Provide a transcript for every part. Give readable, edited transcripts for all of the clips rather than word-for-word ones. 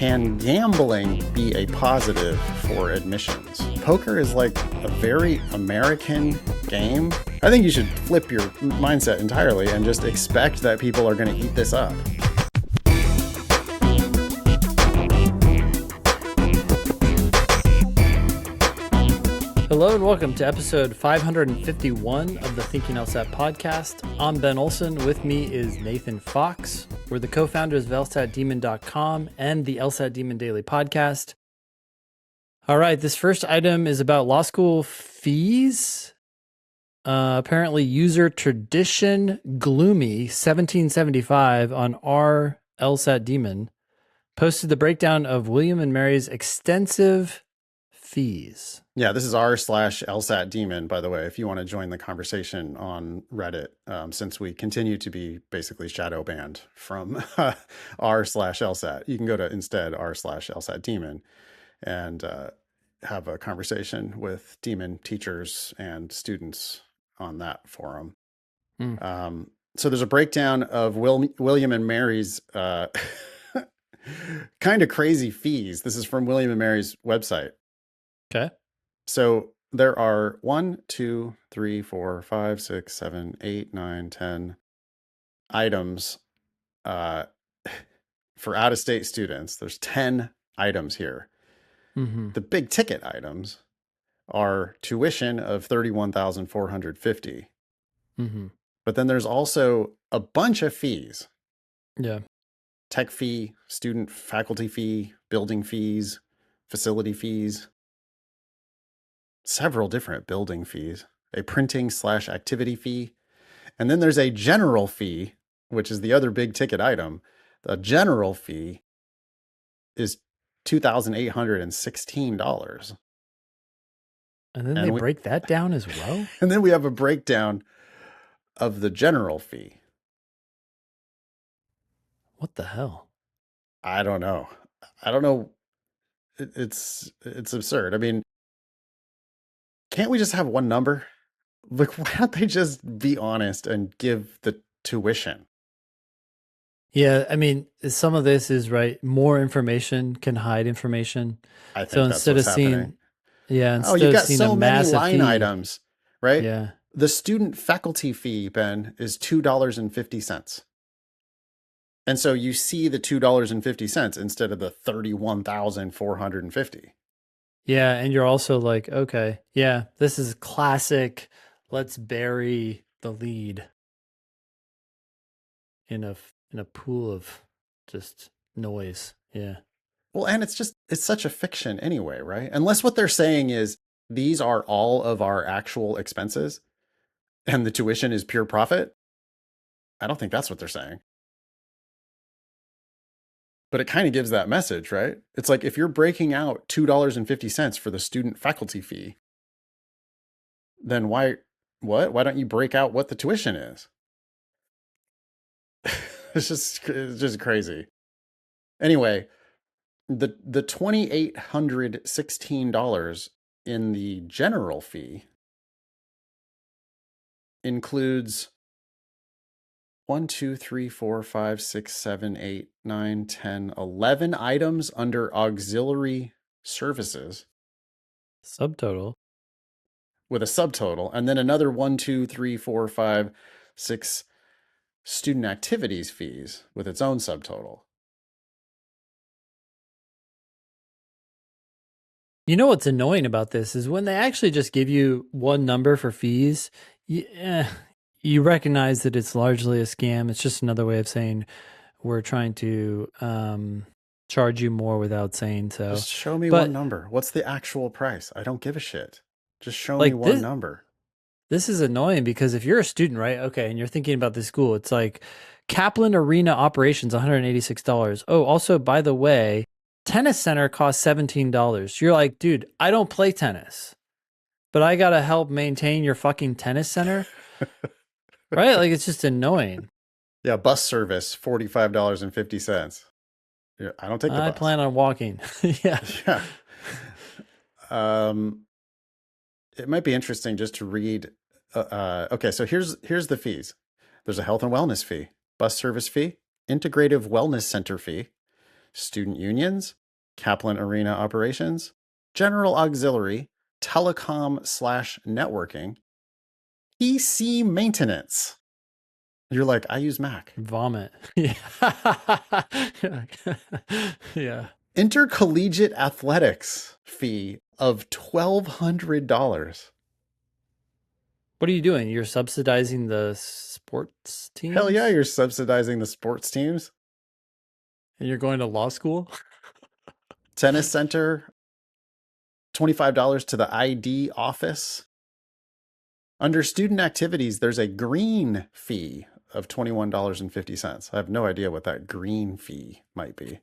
Can gambling be a positive for admissions? Poker is like a very American game. I think you should flip your mindset entirely and just expect that people are going to eat this up. Hello and welcome to episode 551 of the Thinking LSAT podcast. I'm Ben Olson. With me is Nathan Fox. We're the co-founders of lsatdemon.com and the LSAT Demon Daily podcast. All right, this first item is about law school fees. Apparently user tradition gloomy 1775 on our LSAT Demon posted the breakdown of William and Mary's extensive fees. Yeah, this is r/LSAT Demon, by the way, if you want to join the conversation on Reddit, since we continue to be basically shadow banned from r/LSAT. You can go to instead r/LSAT Demon and have a conversation with demon teachers and students on that forum. So there's a breakdown of William and Mary's kind of crazy fees. This is from William and Mary's website. Okay. So there are 1, 2, 3, 4, 5, 6, 7, 8, 9, 10 items for out-of-state students. There's 10 items here. Mm-hmm. The big ticket items are tuition of $31,450. Mm-hmm. But then there's also a bunch of fees. Yeah. Tech fee, student faculty fee, building fees, facility fees. Several different building fees, a printing/activity fee. And then there's a general fee, which is the other big ticket item. The general fee is $2,816. And then they break that down as well? And then we have a breakdown of the general fee. What the hell? I don't know. It's absurd. I mean, can't we just have one number? Like, why don't they just be honest and give the tuition? Yeah, I mean, some of this is right. More information can hide information. I think so that's instead what's of seeing, happening. yeah, instead you of got seeing so a many massive line fee, items, right? Yeah. The student faculty fee, Ben, is $2.50. And so you see the $2.50 instead of the $31,450. Yeah, and you're also like, okay, yeah, this is classic. Let's bury the lead in a pool of just noise. Yeah. Well, and it's such a fiction anyway, right? Unless what they're saying is these are all of our actual expenses and the tuition is pure profit. I don't think that's what they're saying. But it kind of gives that message, right? It's like if you're breaking out $2.50 for the student faculty fee, then why don't you break out what the tuition is? It's just crazy. Anyway, the $2,816 in the general fee includes 1, 2, 3, 4, 5, 6, 7, 8, 9, 10, 11 items under auxiliary services. Subtotal. With a subtotal. And then another 1, 2, 3, 4, 5, 6 student activities fees with its own subtotal. You know what's annoying about this is when they actually just give you one number for fees, you recognize that it's largely a scam. It's just another way of saying we're trying to charge you more without saying so. Just show me one number. What's the actual price? I don't give a shit. Just show me one number. This is annoying because if you're a student, right? Okay, and you're thinking about this school, it's like Kaplan Arena operations, $186. Oh, also, by the way, tennis center costs $17. You're like, dude, I don't play tennis, but I got to help maintain your fucking tennis center. Right? Like, it's just annoying. Yeah, bus service, $45.50. Yeah, I don't take the bus. I plan on walking. Yeah. Yeah. It might be interesting just to read. Okay, so here's the fees. There's a health and wellness fee, bus service fee, integrative wellness center fee, student unions, Kaplan Arena operations, general auxiliary, telecom/networking, PC maintenance. You're like, I use Mac. Vomit. Yeah. Yeah. Intercollegiate athletics fee of $1,200. What are you doing? You're subsidizing the sports teams? Hell yeah, you're subsidizing the sports teams. And you're going to law school? Tennis center, $25 to the ID office. Under student activities, there's a green fee of $21.50. I have no idea what that green fee might be.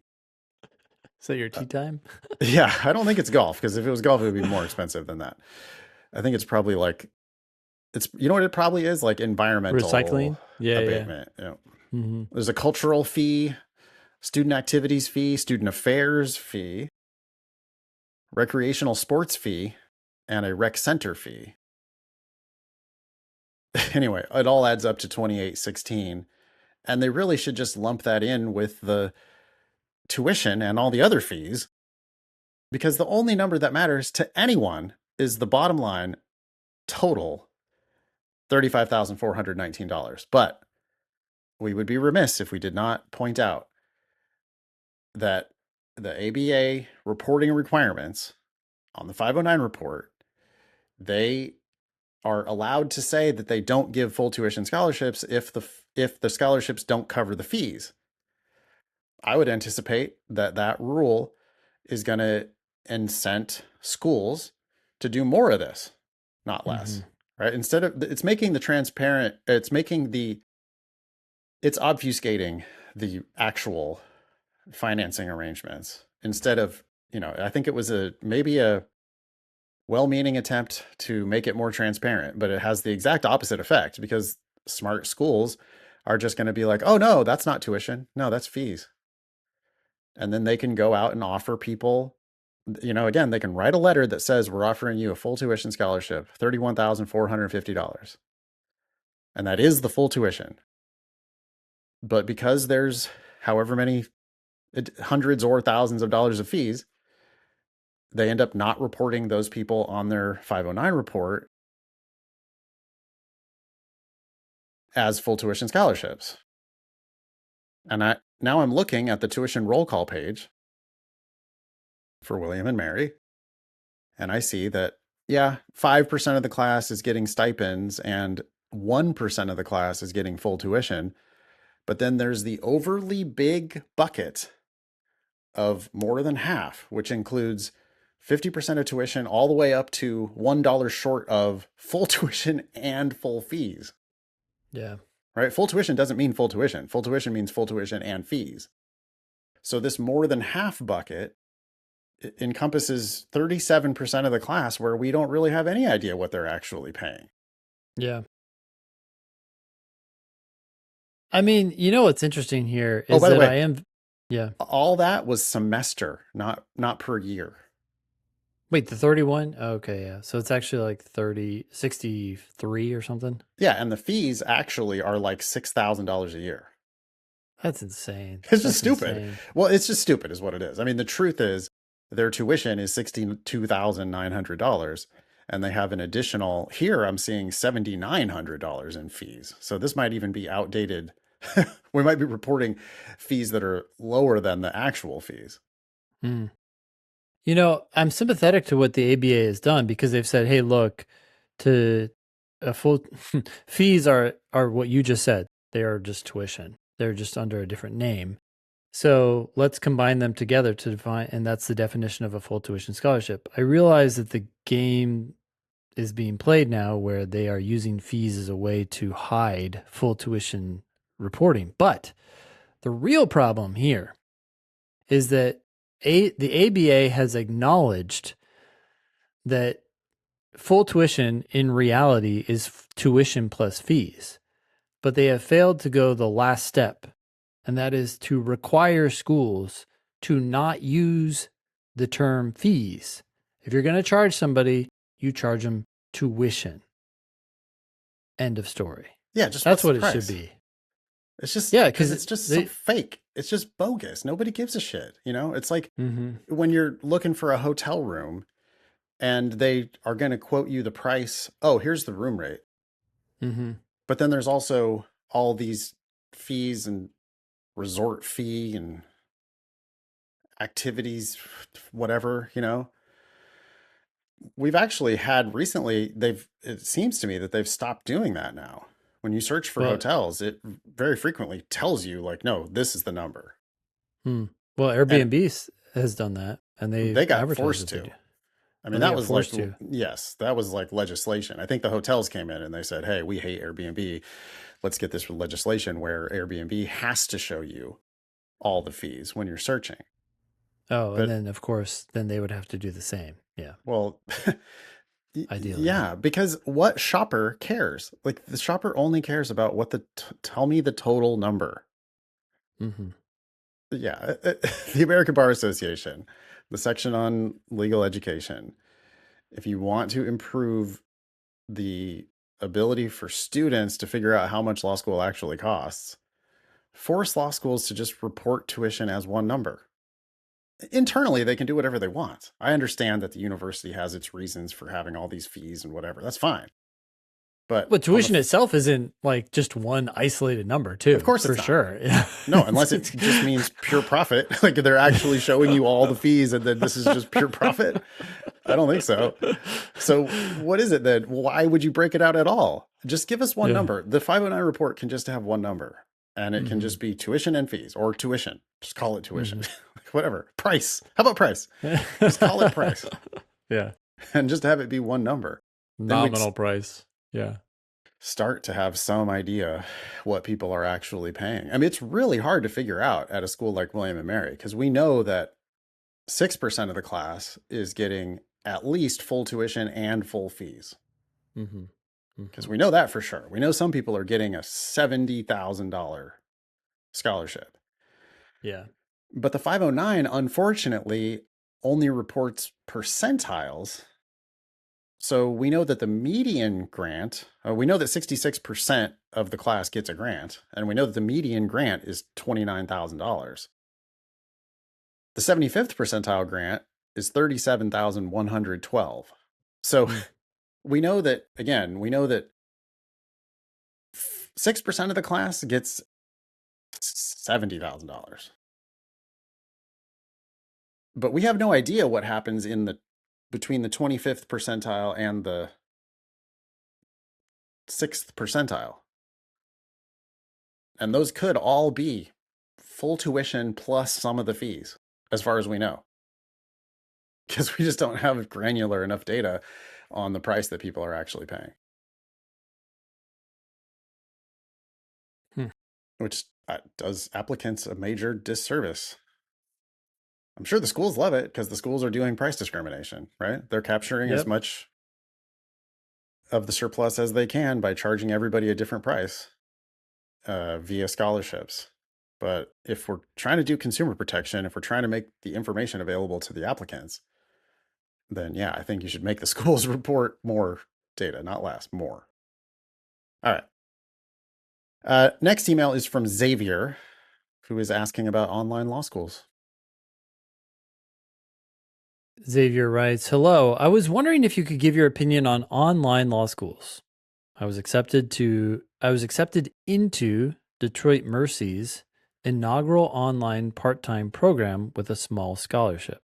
Is that your tea time? Yeah, I don't think it's golf, because if it was golf, it would be more expensive than that. I think it's probably like, you know what it probably is? Like environmental Recycling? Yeah. abatement. Yeah. Mm-hmm. There's a cultural fee, student activities fee, student affairs fee, recreational sports fee, and a rec center fee. Anyway, it all adds up to $28.16, and they really should just lump that in with the tuition and all the other fees, because the only number that matters to anyone is the bottom line total, $35,419. But we would be remiss if we did not point out that the ABA reporting requirements on the 509 report, they are allowed to say that they don't give full tuition scholarships if the scholarships don't cover the fees. I would anticipate that rule is going to incent schools to do more of this, not less, right? Instead of, it's making the transparent, it's obfuscating the actual financing arrangements instead of, I think it was maybe a well-meaning attempt to make it more transparent, but it has the exact opposite effect, because smart schools are just going to be like, oh no, that's not tuition. No, that's fees. And then they can go out and offer people, again, they can write a letter that says, we're offering you a full tuition scholarship, $31,450. And that is the full tuition. But because there's however many hundreds or thousands of dollars of fees, they end up not reporting those people on their 509 report as full tuition scholarships. And now I'm looking at the tuition roll call page for William and Mary, and I see that, 5% of the class is getting stipends and 1% of the class is getting full tuition. But then there's the overly big bucket of more than half, which includes 50% of tuition all the way up to $1 short of full tuition and full fees. Yeah. Right? Full tuition doesn't mean full tuition. Full tuition means full tuition and fees. So this more than half bucket encompasses 37% of the class where we don't really have any idea what they're actually paying. Yeah. I mean, what's interesting here is by the that way, all that was semester, not per year. Wait, the 31? Okay, yeah. So it's actually like 63 or something? Yeah, and the fees actually are like $6,000 a year. That's insane. It's just stupid. Insane. Well, it's just stupid is what it is. I mean, the truth is their tuition is $62,900, and they have an additional, here I'm seeing $7,900 in fees. So this might even be outdated. We might be reporting fees that are lower than the actual fees. I'm sympathetic to what the ABA has done, because they've said, hey, look, to a full fees are what you just said. They are just tuition. They're just under a different name. So let's combine them together to define, and that's the definition of a full tuition scholarship. I realize that the game is being played now where they are using fees as a way to hide full tuition reporting. But the real problem here is that the ABA has acknowledged that full tuition in reality is tuition plus fees, but they have failed to go the last step, and that is to require schools to not use the term fees. If you're going to charge somebody, you charge them tuition. End of story. Yeah, just that's what it should be. It's just Yeah, because because it's just so they. fake. It's just bogus. Nobody gives a shit. It's like Mm-hmm. when you're looking for a hotel room and they are going to quote you the price. Oh, here's the room rate. Mm-hmm. But then there's also all these fees and resort fee and activities, whatever. We've actually had recently, it seems to me that they've stopped doing that now. When you search for Well, hotels, it very frequently tells you, like, no, this is the number. hmm. Well, And Airbnb has done that, and they they got advertise forced that they to. do. I Oh, mean, they that got was like, forced to. yes, that was like legislation. I think the hotels came in and they said, hey, we hate Airbnb. Let's get this legislation where Airbnb has to show you all the fees when you're searching. Oh, and But, then of course, then they would have to do the same. Yeah, well, ideally. yeah, because what shopper cares? Like, the shopper only cares about what tell me the total number. Mm-hmm. Yeah, the American Bar Association, the section on legal education. If you want to improve the ability for students to figure out how much law school actually costs, force law schools to just report tuition as one number. Internally, they can do whatever they want. I understand that the university has its reasons for having all these fees and whatever. That's fine. But But tuition itself isn't like just one isolated number, of too, course for it's not. sure. Yeah. No, unless it just means pure profit. Like they're actually showing you all the fees and then this is just pure profit. I don't think so. So what is it then? Why would you break it out at all? Just give us one Yeah. number. The 509 report can just have one number and it can Mm-hmm. just be tuition and fees or tuition. Just call it tuition. Mm-hmm. Whatever. Price. How about price? Just call it price Yeah. and just have it be one number. Then we'd Nominal price. Yeah. start to have some idea what people are actually paying. I mean, it's really hard to figure out at a school like William and Mary because we know that 6% of the class is getting at least full tuition and full fees. Mm-hmm. Because Mm-hmm. we know that for sure. We know some people are getting a $70,000 scholarship. Yeah. But the 509, unfortunately, only reports percentiles. So we know that the median grant, we know that 66% of the class gets a grant, and we know that the median grant is $29,000. The 75th percentile grant is 37,112. So Mm. we know that, again, we know that 6% of the class gets $70,000. But we have no idea what happens between the 25th percentile and the 6th percentile. And those could all be full tuition plus some of the fees, as far as we know. Because we just don't have granular enough data on the price that people are actually paying. Hmm. Which does applicants a major disservice. I'm sure the schools love it because the schools are doing price discrimination, right? They're capturing as Yep. much of the surplus as they can by charging everybody a different price via scholarships. But if we're trying to do consumer protection, if we're trying to make the information available to the applicants, then yeah, I think you should make the schools report more data, not less, more. All right. Next email is from Xavier, who is asking about online law schools. Xavier writes, "Hello. I was wondering if you could give your opinion on online law schools. I was accepted into Detroit Mercy's inaugural online part-time program with a small scholarship.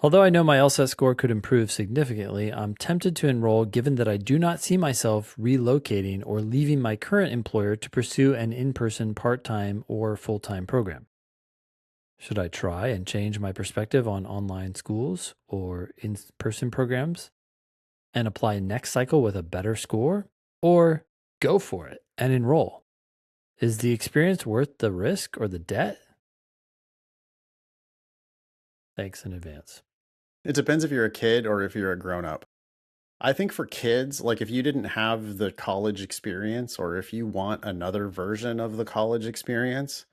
Although I know my LSAT score could improve significantly, I'm tempted to enroll given that I do not see myself relocating or leaving my current employer to pursue an in-person part-time or full-time program. Should I try and change my perspective on online schools or in-person programs and apply next cycle with a better score, or go for it and enroll? Is the experience worth the risk or the debt? Thanks in advance." It depends if you're a kid or if you're a grown up. I think for kids, like if you didn't have the college experience or if you want another version of the college experience,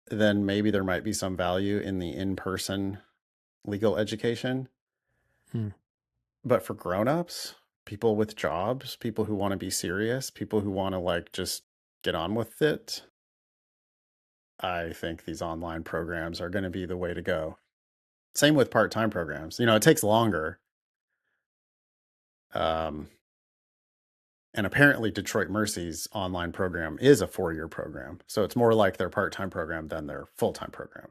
then maybe there might be some value in the in-person legal education. Hmm. But for grown-ups, people with jobs, people who want to be serious, people who want to like just get on with it, I think these online programs are going to be the way to go. Same with part-time programs. It takes longer. And apparently Detroit Mercy's online program is a 4-year program. So it's more like their part-time program than their full-time program.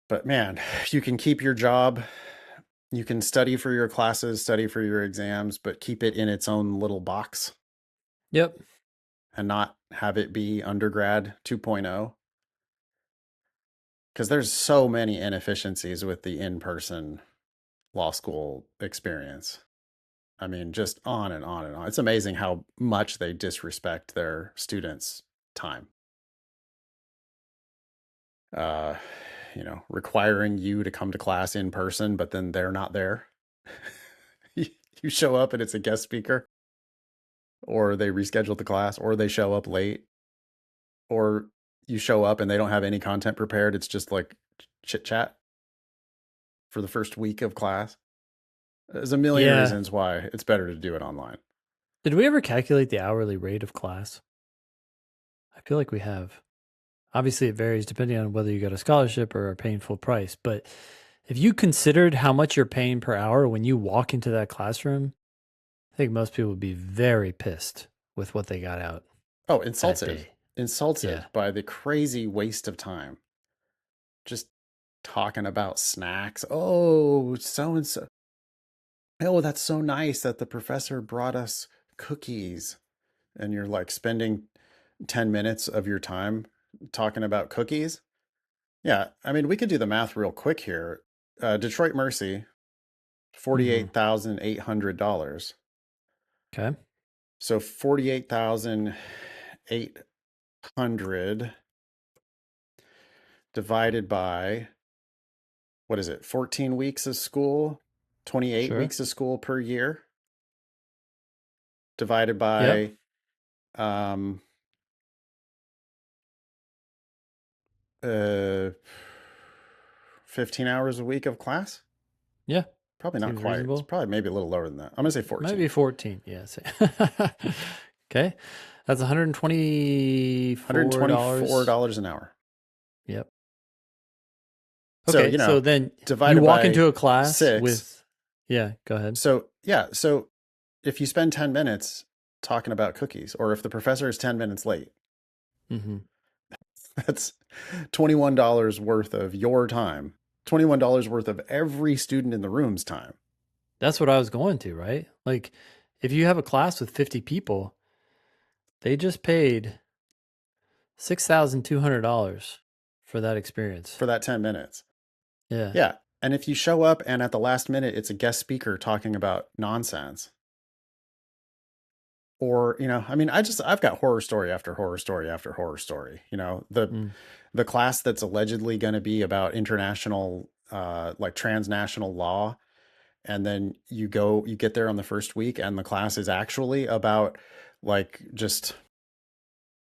But man, you can keep your job. You can study for your classes, study for your exams, but keep it in its own little box. Yep. And not have it be undergrad 2.0. Because there's so many inefficiencies with the in-person law school experience. I mean, just on and on and on. It's amazing how much they disrespect their students' time. Requiring you to come to class in person, but then they're not there. You show up and it's a guest speaker, or they reschedule the class, or they show up late, or you show up and they don't have any content prepared. It's just like chit chat for the first week of class. There's a million reasons why it's better to do it online. Did we ever calculate the hourly rate of class? I feel like we have. Obviously, it varies depending on whether you got a scholarship or are paying full price. But if you considered how much you're paying per hour when you walk into that classroom, I think most people would be very pissed with what they got out. Oh, insulted by the crazy waste of time. Just talking about snacks. Oh, so-and-so. Oh, that's so nice that the professor brought us cookies. And you're like spending 10 minutes of your time talking about cookies. Yeah, I mean, we could do the math real quick here. Detroit Mercy, $48,800. Okay. So 48,800 divided by, what is it, 14 weeks of school, 28 weeks of school per year, divided by 15 hours a week of class. Yeah. Probably not quite. Reasonable. It's probably maybe a little lower than that. I'm going to say 14. Maybe 14. Yes. Okay. That's $124 an hour. Yep. Okay. So then you walk into a class 6, with, go ahead. So if you spend 10 minutes talking about cookies, or if the professor is 10 minutes late, that's $21 worth of your time. $21 worth of every student in the room's time. That's what I was going to, right? Like, if you have a class with 50 people, they just paid $6,200 for that experience. For that 10 minutes. Yeah. Yeah. And if you show up and at the last minute, it's a guest speaker talking about nonsense. Or, I've got horror story after horror story after horror story. The class that's allegedly going to be about international, like transnational law. And then you get there on the first week and the class is actually about like just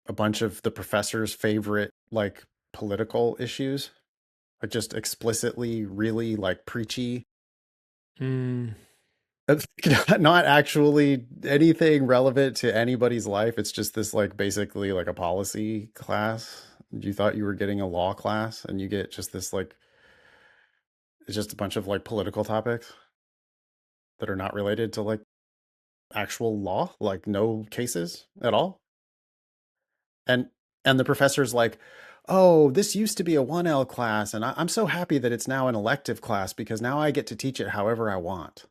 a bunch of the professor's favorite, like political issues, like just explicitly really like preachy. Not actually anything relevant to anybody's life. It's just this like basically like a policy class. You thought you were getting a law class and you get just this like, it's just a bunch of like political topics that are not related to like actual law, like no cases at all. And the professor's like, oh, this used to be a 1L class and I'm so happy that it's now an elective class because now I get to teach it however I want.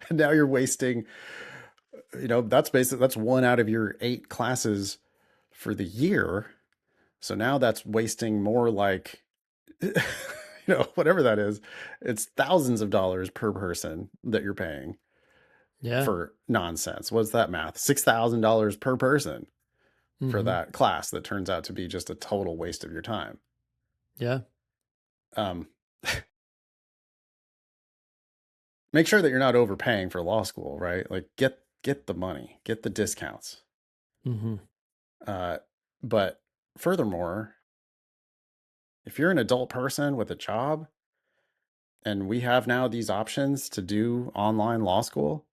And now you're wasting, that's 1 out of your 8 classes for the year. So now that's wasting more like, whatever that is, it's thousands of dollars per person that you're paying for nonsense. What's that math? $6,000 per person for that class that turns out to be just a total waste of your time. Yeah. Make sure that you're not overpaying for law school, right? Like get the money, get the discounts. But furthermore, if you're an adult person with a job and we have now these options to do online law school,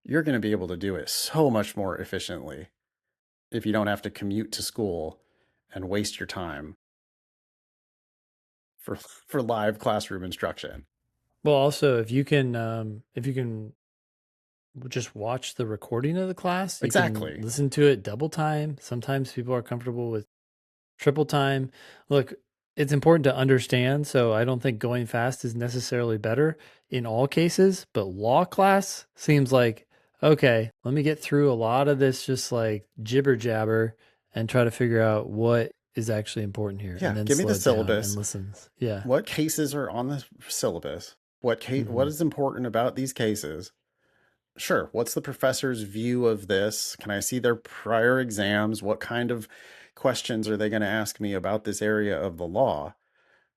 you're going to be able to do it so much more efficiently if you don't have to commute to school and waste your time for for live classroom instruction. Well, also if you can just watch the recording of the class, you can Exactly. listen to it double time. Sometimes people are comfortable with triple time. Look, it's important to understand, so I don't think going fast is necessarily better in all cases, but law class seems like, okay, let me get through a lot of this just like jibber jabber and try to figure out what is actually important here and Yeah, then give me the slow down and syllabus. listen. Yeah. What cases are on the syllabus? What Hmm. is important about these cases? Sure, what's the professor's view of this? Can I see their prior exams? What kind of questions are they going to ask me about this area of the law?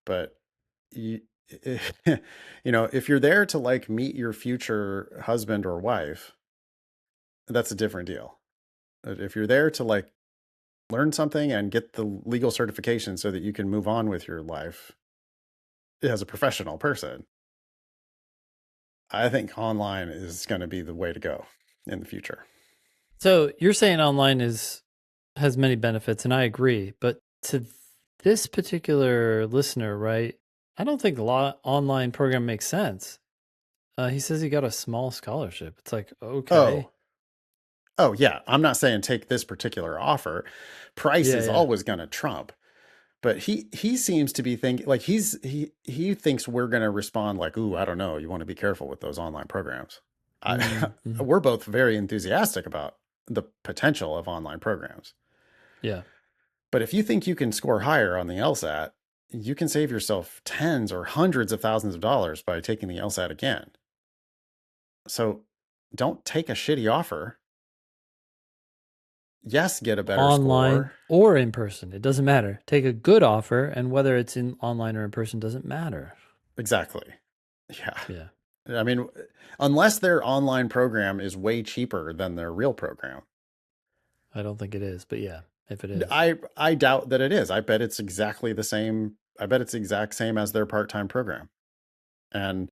But you, if you're there to like meet your future husband or wife, that's a different deal. If you're there to like learn something and get the legal certification so that you can move on with your life as a professional person, I think online is going to be the way to go in the future. So you're saying online has many benefits, and I agree. But to this particular listener, right? I don't think the law online program makes sense. He says he got a small scholarship. It's like, okay, Oh, oh yeah. I'm not saying take this particular offer. Price yeah, is yeah, always going to trump. But he seems to be thinking like he thinks we're going to respond like, ooh, I don't know. You want to be careful with those online programs. mm-hmm. We're both very enthusiastic about the potential of online programs. Yeah. But if you think you can score higher on the LSAT, you can save yourself tens or hundreds of thousands of dollars by taking the LSAT again. So don't take a shitty offer. Yes, get a better Online score. or in person, it doesn't matter. Take a good offer, and whether it's in online or in person doesn't matter. Exactly. Yeah. Yeah, I mean, unless their online program is way cheaper than their real program. I don't think it is, but yeah, if it is, I doubt that it is. I bet it's exactly the same. I bet it's the exact same as their part-time program. And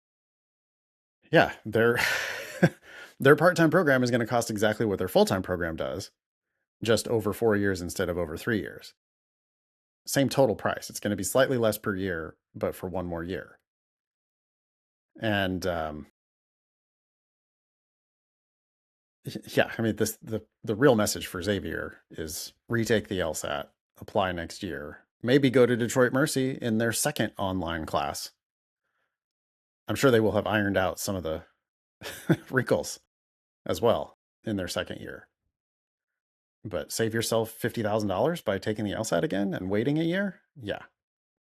yeah, their part-time program is going to cost exactly what their full-time program does, just over 4 years instead of over 3 years. Same total price. It's going to be slightly less per year, but for one more year. And yeah, I mean, the real message for Xavier is retake the LSAT, apply next year, maybe go to Detroit Mercy in their second online class. I'm sure they will have ironed out some of the wrinkles as well in their second year. But save yourself $50,000 by taking the LSAT again and waiting a year. Yeah,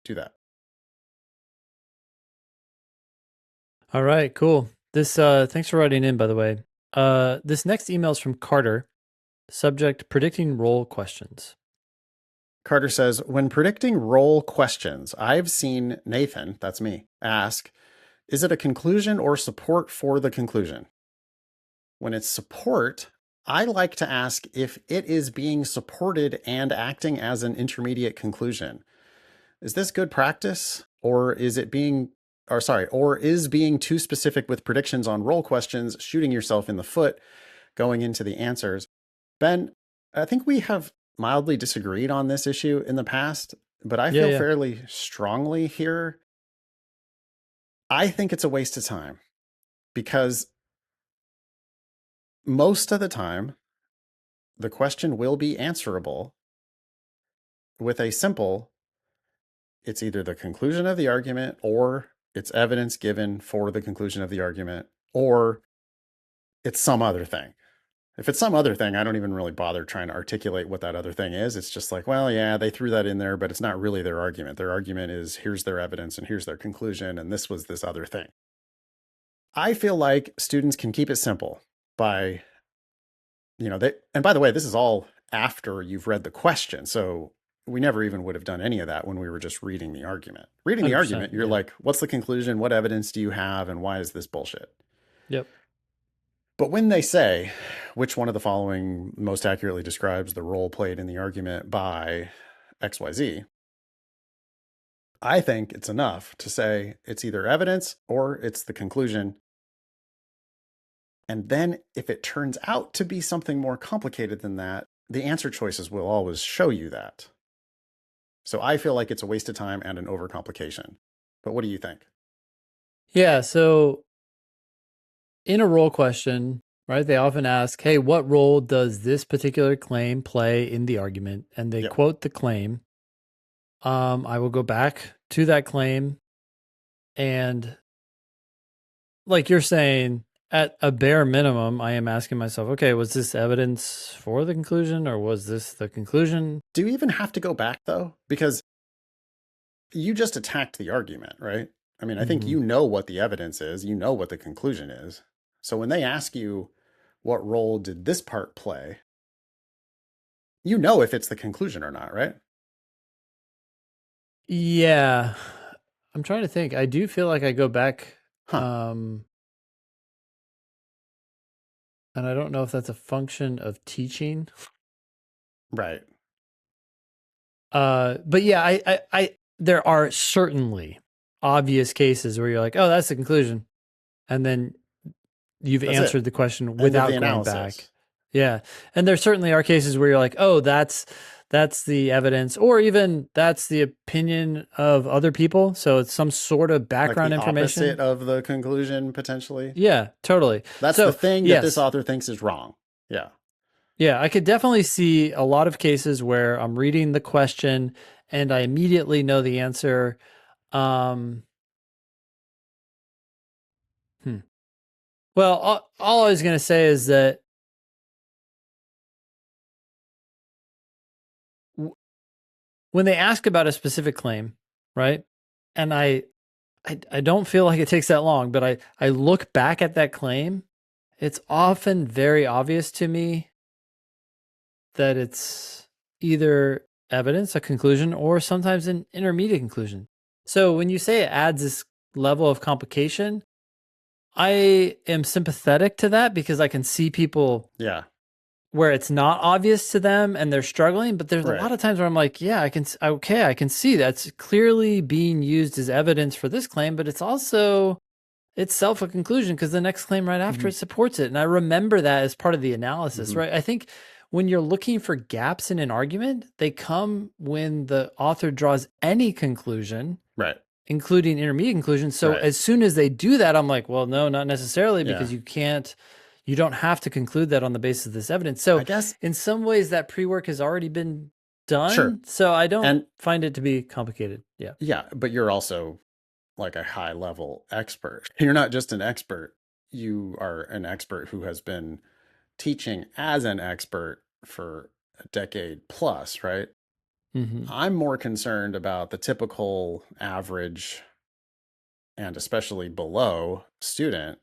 do that. all right, cool. This thanks for writing in, by the way. This next email is from Carter. Subject: predicting role questions. Carter says, when predicting role questions, I've seen Nathan, that's me, ask, is it a conclusion or support for the conclusion? When it's support, I like to ask if it is being supported and acting as an intermediate conclusion. Is this good practice, or is being too specific with predictions on role questions, shooting yourself in the foot, going into the answers? Ben, I think we have mildly disagreed on this issue in the past, but I Yeah, feel yeah. fairly strongly here. I think it's a waste of time because most of the time, the question will be answerable with a simple, it's either the conclusion of the argument or it's evidence given for the conclusion of the argument, or it's some other thing. If it's some other thing, I don't even really bother trying to articulate what that other thing is. It's just like, well, yeah, they threw that in there, but it's not really their argument. Their argument is here's their evidence and here's their conclusion, and this was this other thing. I feel like students can keep it simple by, and by the way, this is all after you've read the question. So we never even would have done any of that when we were just reading the argument. Reading the 100%. argument, you're Yeah. like, what's the conclusion? What evidence do you have? And why is this bullshit? Yep. But when they say, which one of the following most accurately describes the role played in the argument by XYZ, I think it's enough to say it's either evidence or it's the conclusion. And then if it turns out to be something more complicated than that, the answer choices will always show you that. So I feel like it's a waste of time and an overcomplication. But what do you think? Yeah. So in a role question, right, they often ask, hey, what role does this particular claim play in the argument? And they Yep. quote the claim. I will go back to that claim, and like you're saying, at a bare minimum, I am asking myself, okay, was this evidence for the conclusion or was this the conclusion? Do you even have to go back though? Because you just attacked the argument, right? I mean, I think you know what the evidence is, you know what the conclusion is. So when they ask you, what role did this part play? You know if it's the conclusion or not, right? Yeah. I'm trying to think. I do feel like I go back, Huh. and I don't know if that's a function of teaching. Right. But yeah, I there are certainly obvious cases where you're like, oh, that's the conclusion. And then you've That's answered it. the question End of without the going analysis. back. Yeah. And there certainly are cases where you're like, oh, that's the evidence, or even that's the opinion of other people. So it's some sort of Like background the information. opposite of the conclusion, potentially. Yeah, totally. That's So the thing that yes, this author thinks is wrong. Yeah. yeah, I could definitely see a lot of cases where I'm reading the question and I immediately know the answer. Well, all I was going to say is that when they ask about a specific claim, right? And I don't feel like it takes that long, but I look back at that claim, it's often very obvious to me that it's either evidence, a conclusion, or sometimes an intermediate conclusion. So when you say it adds this level of complication, I am sympathetic to that because I can see people Yeah. where it's not obvious to them and they're struggling, but there's a Right. lot of times where I'm like, yeah, I can see that's clearly being used as evidence for this claim, but it's also itself a conclusion because the next claim right after it supports it. And I remember that as part of the analysis, right? I think when you're looking for gaps in an argument, they come when the author draws any conclusion, Right. including intermediate conclusions. So Right. as soon as they do that, I'm like, well, no, not necessarily, Yeah. because you don't have to conclude that on the basis of this evidence. So I guess. in some ways that pre-work has already been done. Sure. So I don't And find it to be complicated. Yeah. yeah, but you're also like a high level expert. You're not just an expert. You are an expert who has been teaching as an expert for a decade plus, right? I'm more concerned about the typical average and especially below student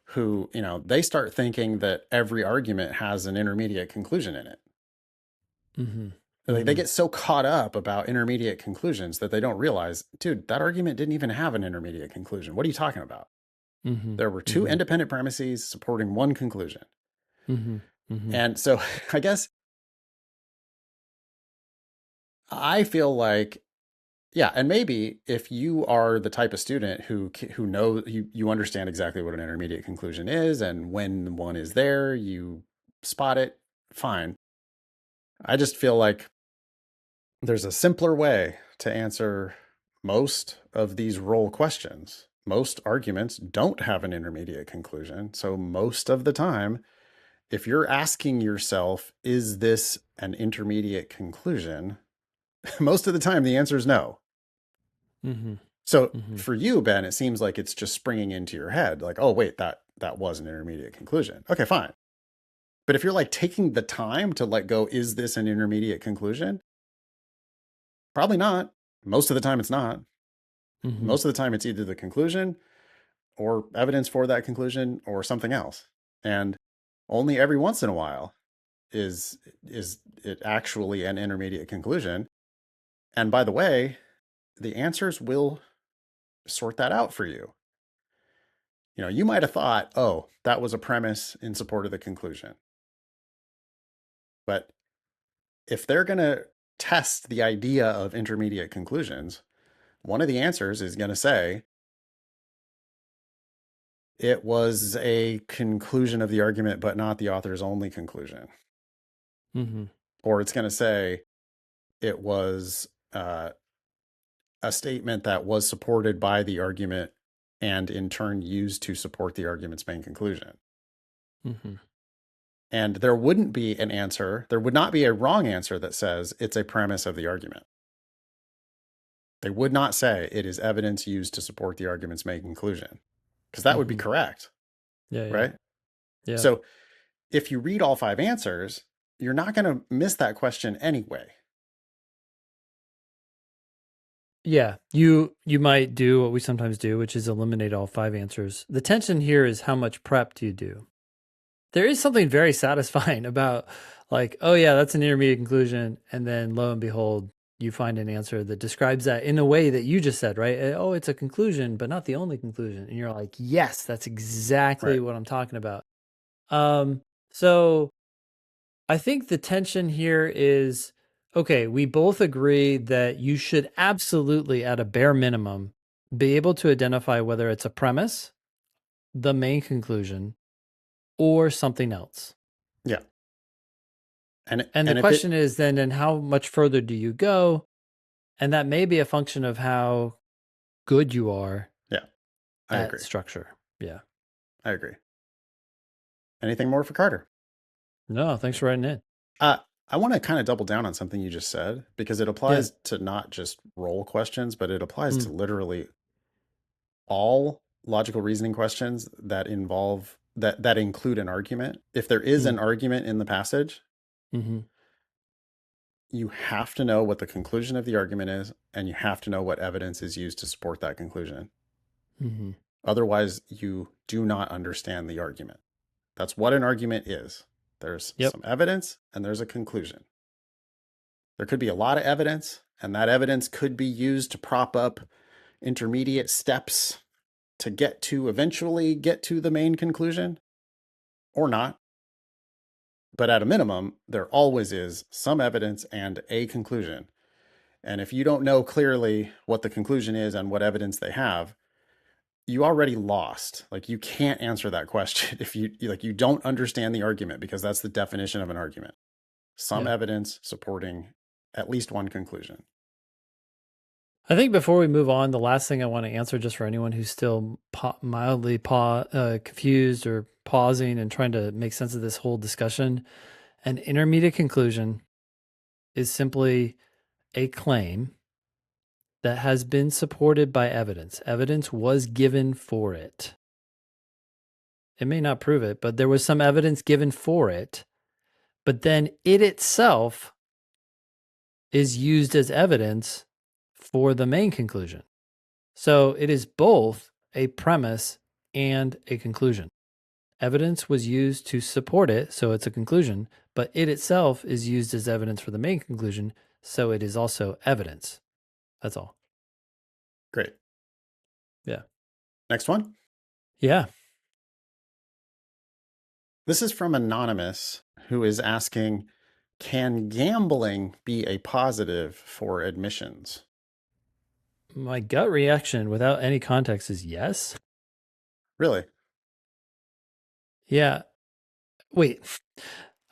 who, they start thinking that every argument has an intermediate conclusion in it. Like they get so caught up about intermediate conclusions that they don't realize, dude, that argument didn't even have an intermediate conclusion. What are you talking about? There were two independent premises supporting one conclusion. And so I guess I feel like, yeah, and maybe if you are the type of student who knows, you understand exactly what an intermediate conclusion is, and when one is there, you spot it, fine. I just feel like there's a simpler way to answer most of these role questions. Most arguments don't have an intermediate conclusion. So most of the time, if you're asking yourself, is this an intermediate conclusion? Most of the time, the answer is no. So for you, Ben, it seems like it's just springing into your head like, oh, wait, that was an intermediate conclusion. Okay, fine. But if you're like taking the time to let go, is this an intermediate conclusion? Probably not. Most of the time, it's not. Most of the time, it's either the conclusion or evidence for that conclusion or something else. And only every once in a while is it actually an intermediate conclusion. And by the way, the answers will sort that out for you. You might have thought, oh, that was a premise in support of the conclusion. But if they're going to test the idea of intermediate conclusions, one of the answers is going to say, it was a conclusion of the argument, but not the author's only conclusion. Mm-hmm. Or it's going to say it was a statement that was supported by the argument and in turn used to support the argument's main conclusion. Mm-hmm. And there wouldn't be an answer, there would not be a wrong answer that says it's a premise of the argument. They would not say it is evidence used to support the argument's main conclusion, because that would be correct. Yeah. Right? Yeah. So if you read all 5 answers, you're not going to miss that question anyway. Yeah, you might do what we sometimes do, which is eliminate all 5 answers. The tension here is how much prep do you do? There is something very satisfying about like, oh yeah, that's an intermediate conclusion. And then lo and behold, you find an answer that describes that in a way that you just said, right? Oh, it's a conclusion, but not the only conclusion. And you're like, yes, that's exactly what I'm talking about. So I think the tension here is, okay, we both agree that you should absolutely, at a bare minimum, be able to identify whether it's a premise, the main conclusion, or something else. Yeah. And the question is then how much further do you go? And that may be a function of how good you are I at agree. structure. Yeah. I agree. Anything more for Carter? No, thanks for writing in. I want to kind of double down on something you just said, because it applies to not just role questions, but it applies to literally all logical reasoning questions that involve that include an argument. If there is an argument in the passage, you have to know what the conclusion of the argument is, and you have to know what evidence is used to support that conclusion. Otherwise, you do not understand the argument. That's what an argument is. There's some evidence and there's a conclusion. There could be a lot of evidence, and that evidence could be used to prop up intermediate steps to eventually get to the main conclusion, or not. But at a minimum, there always is some evidence and a conclusion. And if you don't know clearly what the conclusion is and what evidence they have, you already lost. Like, you can't answer that question if you don't understand the argument, because that's the definition of an argument. Some evidence supporting at least one conclusion. I think before we move on, the last thing I want to answer, just for anyone who's still mildly confused or pausing and trying to make sense of this whole discussion, an intermediate conclusion is simply a claim that has been supported by evidence. Evidence was given for it. It may not prove it, but there was some evidence given for it. But then it itself is used as evidence for the main conclusion. So it is both a premise and a conclusion. Evidence was used to support it, so it's a conclusion, but it itself is used as evidence for the main conclusion, so it is also evidence. That's all. Great. Yeah. Next one? Yeah. This is from Anonymous, who is asking, can gambling be a positive for admissions? My gut reaction without any context is yes. Really? Yeah. Wait.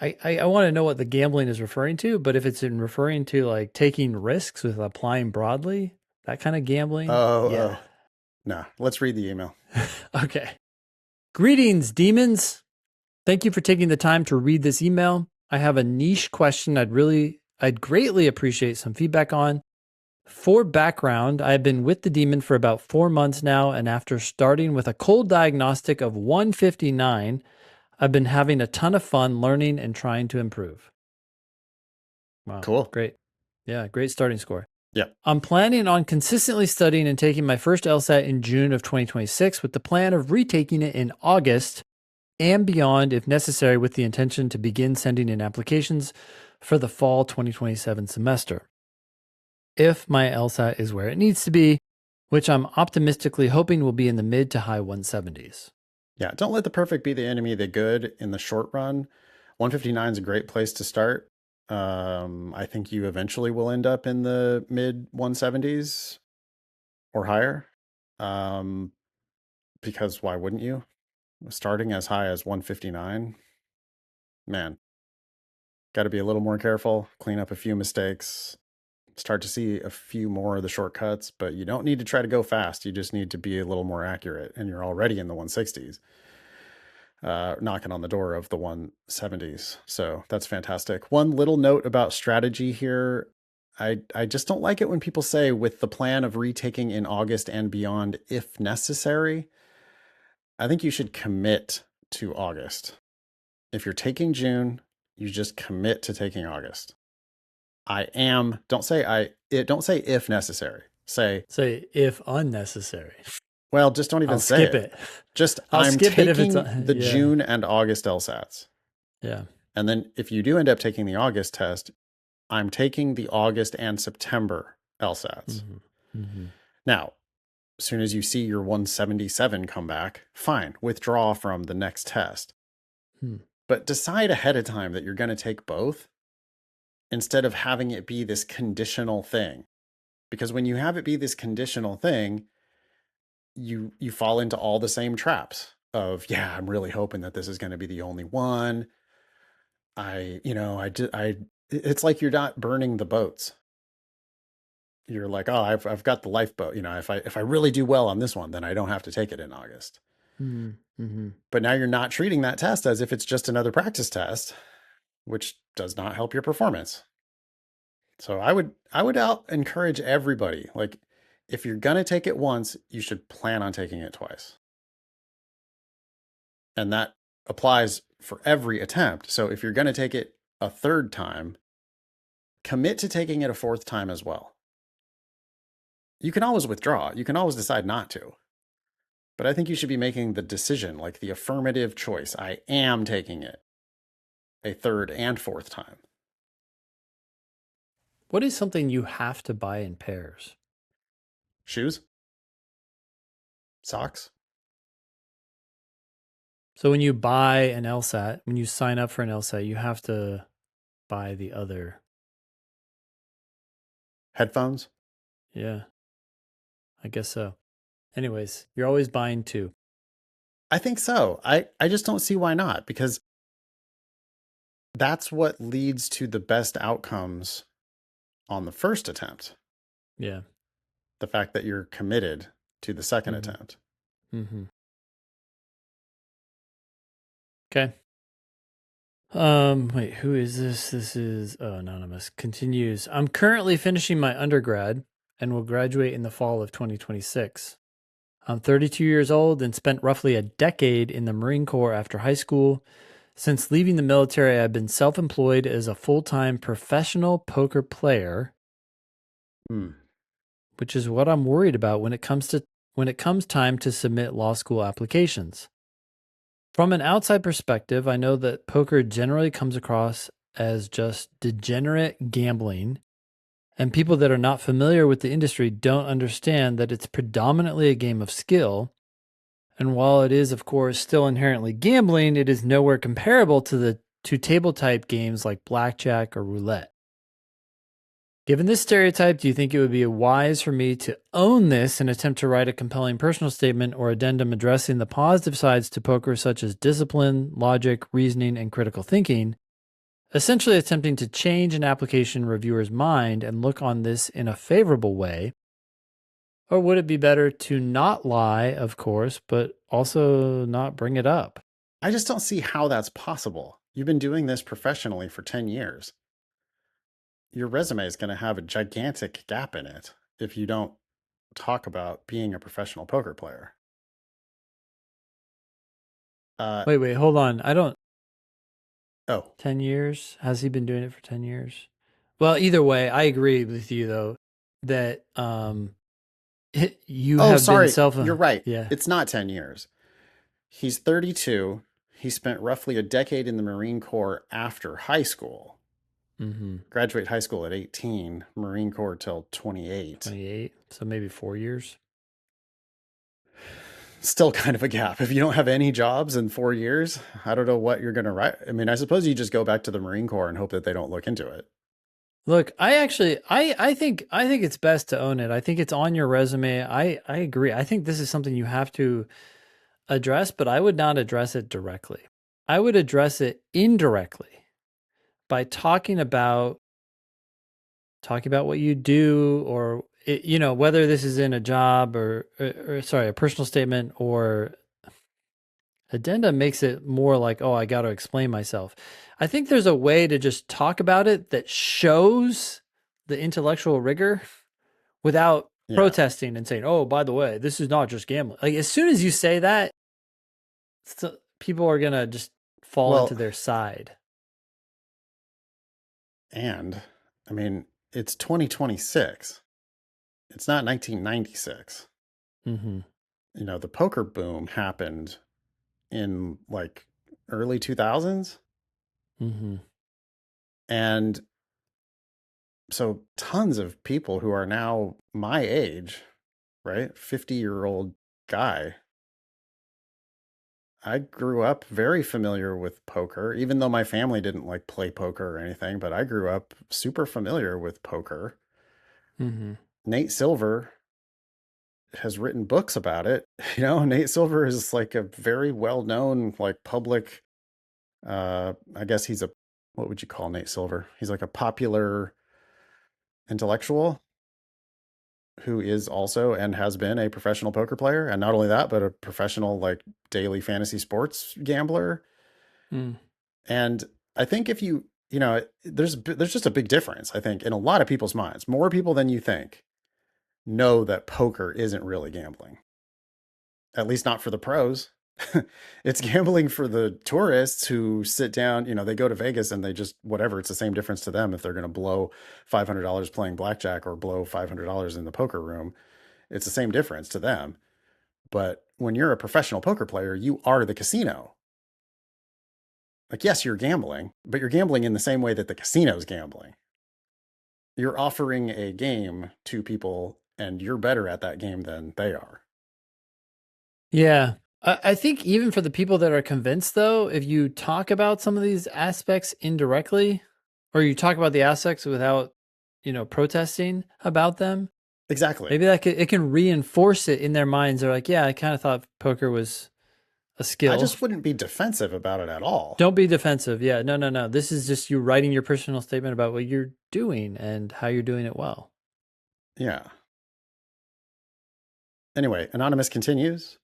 I want to know what the gambling is referring to, but if it's in referring to like taking risks with applying broadly, that kind of gambling. No, let's read the email. Okay. Greetings, demons. Thank you for taking the time to read this email. I have a niche question I'd greatly appreciate some feedback on. For background, I've been with the demon for about 4 months now, and after starting with a cold diagnostic of 159, I've been having a ton of fun learning and trying to improve. Wow. Cool. Great. Yeah, great starting score. Yeah. I'm planning on consistently studying and taking my first LSAT in June of 2026 with the plan of retaking it in August and beyond if necessary, with the intention to begin sending in applications for the fall 2027 semester. If my LSAT is where it needs to be, which I'm optimistically hoping will be in the mid to high 170s. Yeah, don't let the perfect be the enemy of the good in the short run. 159 is a great place to start. I think you eventually will end up in the mid 170s or higher. Because why wouldn't you? starting as high as 159. Man, got to be a little more careful, clean up a few mistakes, start to see a few more of the shortcuts, but you don't need to try to go fast. You just need to be a little more accurate, and you're already in the 160s, knocking on the door of the 170s. So that's fantastic. One little note about strategy here. I just don't like it when people say with the plan of retaking in August and beyond, if necessary. I think you should commit to August. If you're taking June, you just commit to taking August. Don't say if necessary. Say if unnecessary. Well, just don't even I'll say skip it. Just I'll I'm skip it if taking it's the June and August LSATs. Yeah. And then if you do end up taking the August test, I'm taking the August and September LSATs. Now, as soon as you see your 177 come back, fine, withdraw from the next test. But decide ahead of time that you're going to take both instead of having it be this conditional thing. Because when you have it be this conditional thing, you fall into all the same traps of, yeah, I'm really hoping that this is going to be the only one. It's like you're not burning the boats. You're like, oh, I've got the lifeboat. If I really do well on this one, then I don't have to take it in August. But now you're not treating that test as if it's just another practice test, which does not help your performance. So I would encourage everybody, like, if you're going to take it once, you should plan on taking it twice. And that applies for every attempt. So if you're going to take it a third time, commit to taking it a fourth time as well. You can always withdraw. You can always decide not to. But I think you should be making the decision, like the affirmative choice. I am taking it a third and fourth time. What is something you have to buy in pairs? Shoes? Socks? So when you buy an LSAT, when you sign up for an LSAT, you have to buy the other. Headphones? Yeah, I guess so. Anyways, you're always buying two. I think so. I just don't see why not, because that's what leads to the best outcomes on the first attempt. Yeah. The fact that you're committed to the second attempt. Okay. Wait, who is this? This is anonymous. Continues. I'm currently finishing my undergrad and will graduate in the fall of 2026. I'm 32 years old and spent roughly a decade in the Marine Corps after high school. Since leaving the military, I've been self-employed as a full-time professional poker player, which is what I'm worried about when it comes time to submit law school applications. From an outside perspective, I know that poker generally comes across as just degenerate gambling, and people that are not familiar with the industry don't understand that it's predominantly a game of skill. And while it is, of course, still inherently gambling, it is nowhere comparable to table type games like blackjack or roulette. Given this stereotype, do you think it would be wise for me to own this and attempt to write a compelling personal statement or addendum addressing the positive sides to poker, such as discipline, logic, reasoning, and critical thinking, essentially attempting to change an application reviewer's mind and look on this in a favorable way? Or would it be better to not lie, of course, but also not bring it up? I just don't see how that's possible. You've been doing this professionally for 10 years. Your resume is going to have a gigantic gap in it if you don't talk about being a professional poker player. Wait, hold on. I don't... Oh. 10 years? Has he been doing it for 10 years? Well, either way, I agree with you, though, that you have been You're right. Yeah. It's not 10 years. He's 32. He spent roughly a decade in the Marine Corps after high school. Graduate high school at 18, Marine Corps till 28. 28, so maybe 4 years. Still kind of a gap. If you don't have any jobs in 4 years, I don't know what you're going to write. I mean, I suppose you just go back to the Marine Corps and hope that they don't look into it. Look, I think it's best to own it. I think it's on your resume. I agree. I think this is something you have to address, but I would not address it directly. I would address it indirectly by talking about what you do, or whether this is in a job or sorry, a personal statement, or addenda makes it more like, oh, I got to explain myself. I think there's a way to just talk about it that shows the intellectual rigor without protesting and saying, oh, by the way, this is not just gambling. Like, as soon as you say that, people are going to just fall into their side. And I mean, it's 2026. It's not 1996. Mm-hmm. The poker boom happened in like early 2000s. Mm-hmm. And so tons of people who are now my age, right? 50-year-old guy. I grew up very familiar with poker, even though my family didn't like play poker or anything, but I grew up super familiar with poker. Mm-hmm. Nate Silver has written books about it. Nate Silver is like a very well-known, like public, I guess what would you call Nate Silver? He's like a popular intellectual who is also and has been a professional poker player. And not only that, but a professional like daily fantasy sports gambler. Mm. And I think if there's just a big difference, I think, in a lot of people's minds. More people than you think know that poker isn't really gambling. At least not for the pros. It's gambling for the tourists who sit down, they go to Vegas and they just, whatever, it's the same difference to them if they're going to blow $500 playing blackjack or blow $500 in the poker room. It's the same difference to them. But when you're a professional poker player, you are the casino. Like, yes, you're gambling, but you're gambling in the same way that the casino's gambling. You're offering a game to people and you're better at that game than they are. Yeah. I think even for the people that are convinced, though, if you talk about some of these aspects indirectly, or you talk about the aspects without, protesting about them. Exactly. Maybe it can reinforce it in their minds. They're like, yeah, I kind of thought poker was a skill. I just wouldn't be defensive about it at all. Don't be defensive. Yeah, no. This is just you writing your personal statement about what you're doing and how you're doing it well. Yeah. Anyway, Anonymous continues.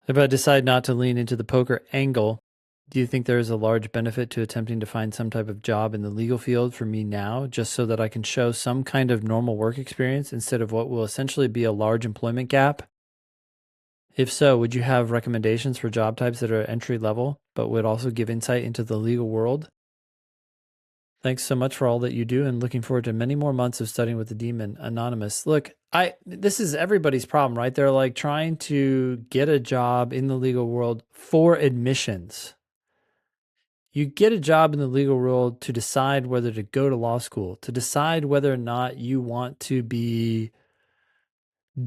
If I decide not to lean into the poker angle, do you think there is a large benefit to attempting to find some type of job in the legal field for me now, just so that I can show some kind of normal work experience instead of what will essentially be a large employment gap? If so, would you have recommendations for job types that are entry level, but would also give insight into the legal world? Thanks so much for all that you do, and looking forward to many more months of studying with the demon. Anonymous. Look, this is everybody's problem, right? They're like trying to get a job in the legal world for admissions. You get a job in the legal world to decide whether to go to law school, to decide whether or not you want to be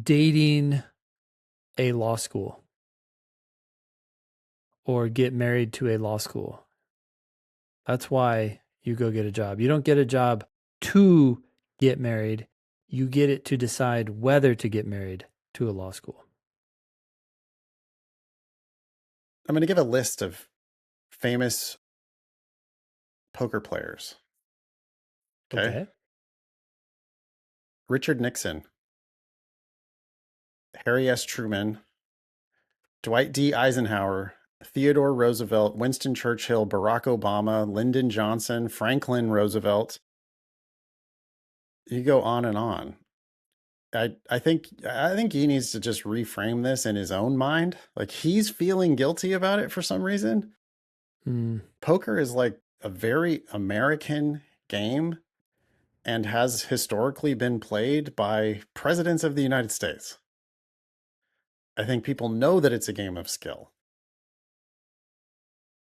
dating a law school or get married to a law school. That's why you go get a job. You don't get a job to get married. You get it to decide whether to get married to a law school. I'm going to give a list of famous poker players. Okay. Richard Nixon, Harry S. Truman, Dwight D. Eisenhower, Theodore Roosevelt, Winston Churchill, Barack Obama, Lyndon Johnson, Franklin Roosevelt. You go on and on. I think he needs to just reframe this in his own mind. Like, he's feeling guilty about it for some reason. Poker is like a very American game and has historically been played by presidents of the United States. I think people know that it's a game of skill.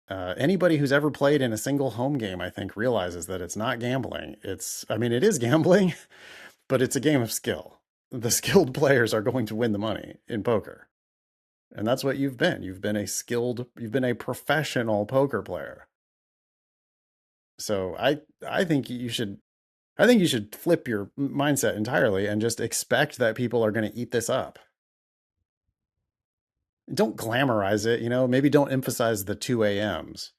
Anybody who's ever played in a single home game, I think, realizes that it's not gambling. It is gambling, but it's a game of skill. The skilled players are going to win the money in poker. And that's what you've been. You've been a professional poker player. So I think you should flip your mindset entirely and just expect that people are going to eat this up. Don't glamorize it, maybe don't emphasize the 2 a.m.s.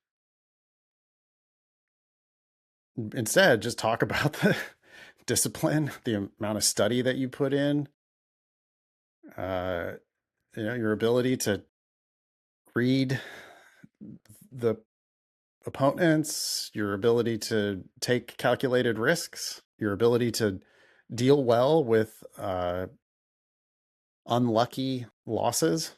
Instead, just talk about the discipline, the amount of study that you put in, your ability to read the opponents, your ability to take calculated risks, your ability to deal well with unlucky losses,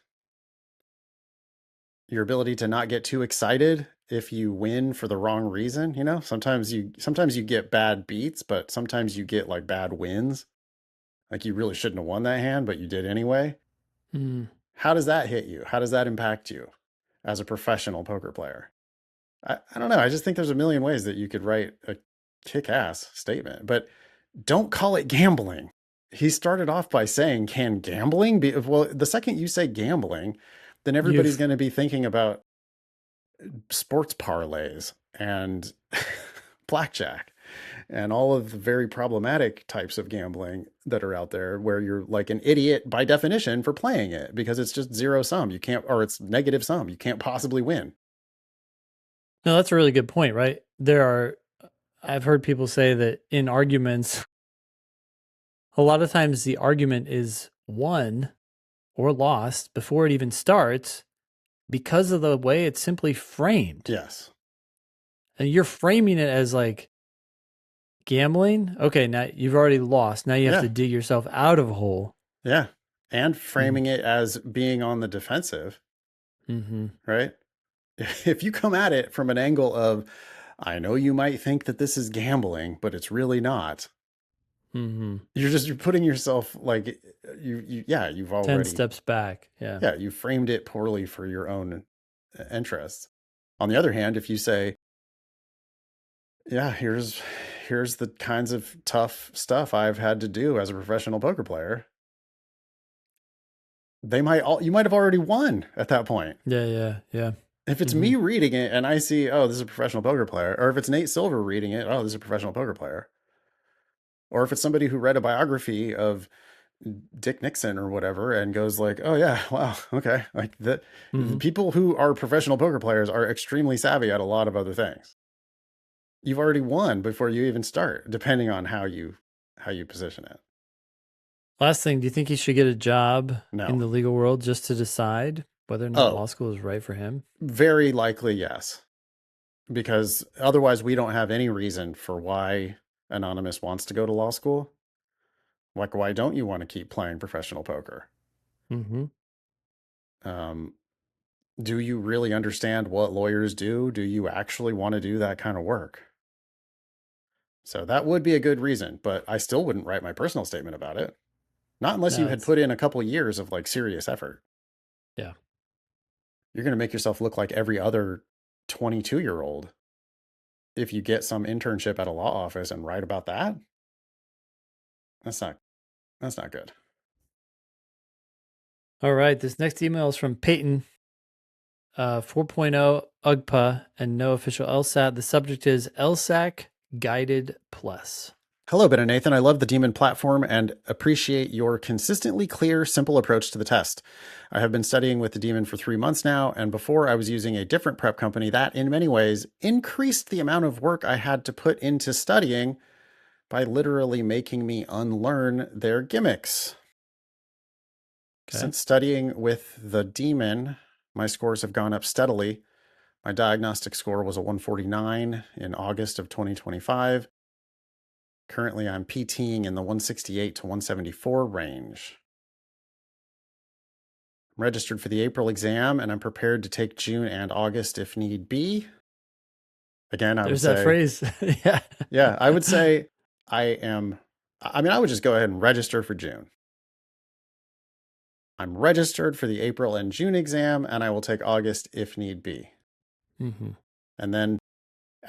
your ability to not get too excited if you win for the wrong reason. Sometimes you get bad beats, but sometimes you get like bad wins. Like you really shouldn't have won that hand, but you did anyway. How does that hit you? How does that impact you as a professional poker player? I don't know. I just think there's a million ways that you could write a kick-ass statement, but don't call it gambling. He started off by saying, can gambling be? Well, the second you say gambling, then everybody's going to be thinking about sports parlays and blackjack and all of the very problematic types of gambling that are out there where you're like an idiot by definition for playing it because it's just zero sum. You can't, or it's negative sum. You can't possibly win. No, that's a really good point, right? I've heard people say that in arguments, a lot of times the argument is won or lost before it even starts because of the way it's simply framed. Yes. And you're framing it as like gambling. Okay, now you've already lost. Now you have to dig yourself out of a hole. Yeah. And framing it as being on the defensive. Right? If you come at it from an angle of, I know you might think that this is gambling, but it's really not. You're putting yourself like you've already 10 steps back. Yeah, you framed it poorly for your own interests. On the other hand, if you say, yeah, here's the kinds of tough stuff I've had to do as a professional poker player, you might have already won at that point. Yeah. If it's me reading it and I see, oh, this is a professional poker player, or if it's Nate Silver reading it, oh, this is a professional poker player. Or if it's somebody who read a biography of Dick Nixon or whatever and goes like, oh yeah, wow, okay. Like the people who are professional poker players are extremely savvy at a lot of other things. You've already won before you even start, depending on how you position it. Last thing, do you think he should get a job in the legal world just to decide whether or not law school is right for him? Very likely, yes. Because otherwise we don't have any reason for why Anonymous wants to go to law school. Like, why don't you want to keep playing professional poker? Do you really understand what lawyers do? Do you actually want to do that kind of work? So that would be a good reason, but I still wouldn't write my personal statement about it. Not unless you had put in a couple of years of like serious effort. Yeah. You're going to make yourself look like every other 22-year-old if you get some internship at a law office and write about that. That's not good. All right. This next email is from Peyton, 4.0 UGPA and no official LSAT. The subject is LSAC Guided Plus. Hello, Ben and Nathan. I love the Demon platform and appreciate your consistently clear, simple approach to the test. I have been studying with the Demon for 3 months now, and before I was using a different prep company that, in many ways, increased the amount of work I had to put into studying by literally making me unlearn their gimmicks. Okay. Since studying with the Demon, my scores have gone up steadily. My diagnostic score was a 149 in August of 2025. Currently, I'm PTing in the 168 to 174 range. I'm registered for the April exam, and I'm prepared to take June and August if need be. Again, I would say... There's that phrase. Yeah. Yeah, I would say I would just go ahead and register for June. I'm registered for the April and June exam, and I will take August if need be. And then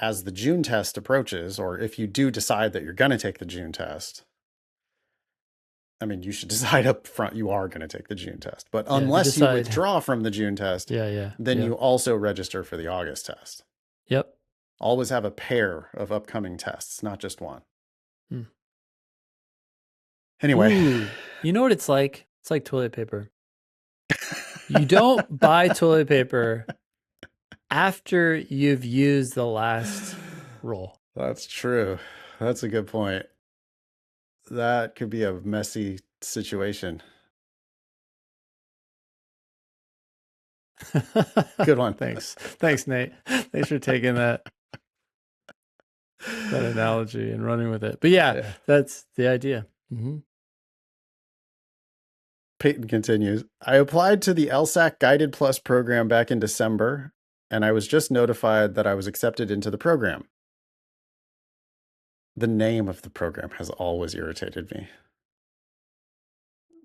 as the June test approaches, or if you do decide that you're going to take the June test, I mean, you should decide up front you are going to take the June test. But unless you withdraw from the June test, then you also register for the August test. Yep. Always have a pair of upcoming tests, not just one. Anyway. Ooh, you know what it's like? It's like toilet paper. You don't buy toilet paper after you've used the last roll. That's true. That's a good point. That could be a messy situation. Good one. Thanks. Thanks, Nate. Thanks for taking that analogy and running with it. But yeah. That's the idea. Mm-hmm. Peyton continues, I applied to the LSAC Guided Plus program back in December, and I was just notified that I was accepted into the program. The name of the program has always irritated me.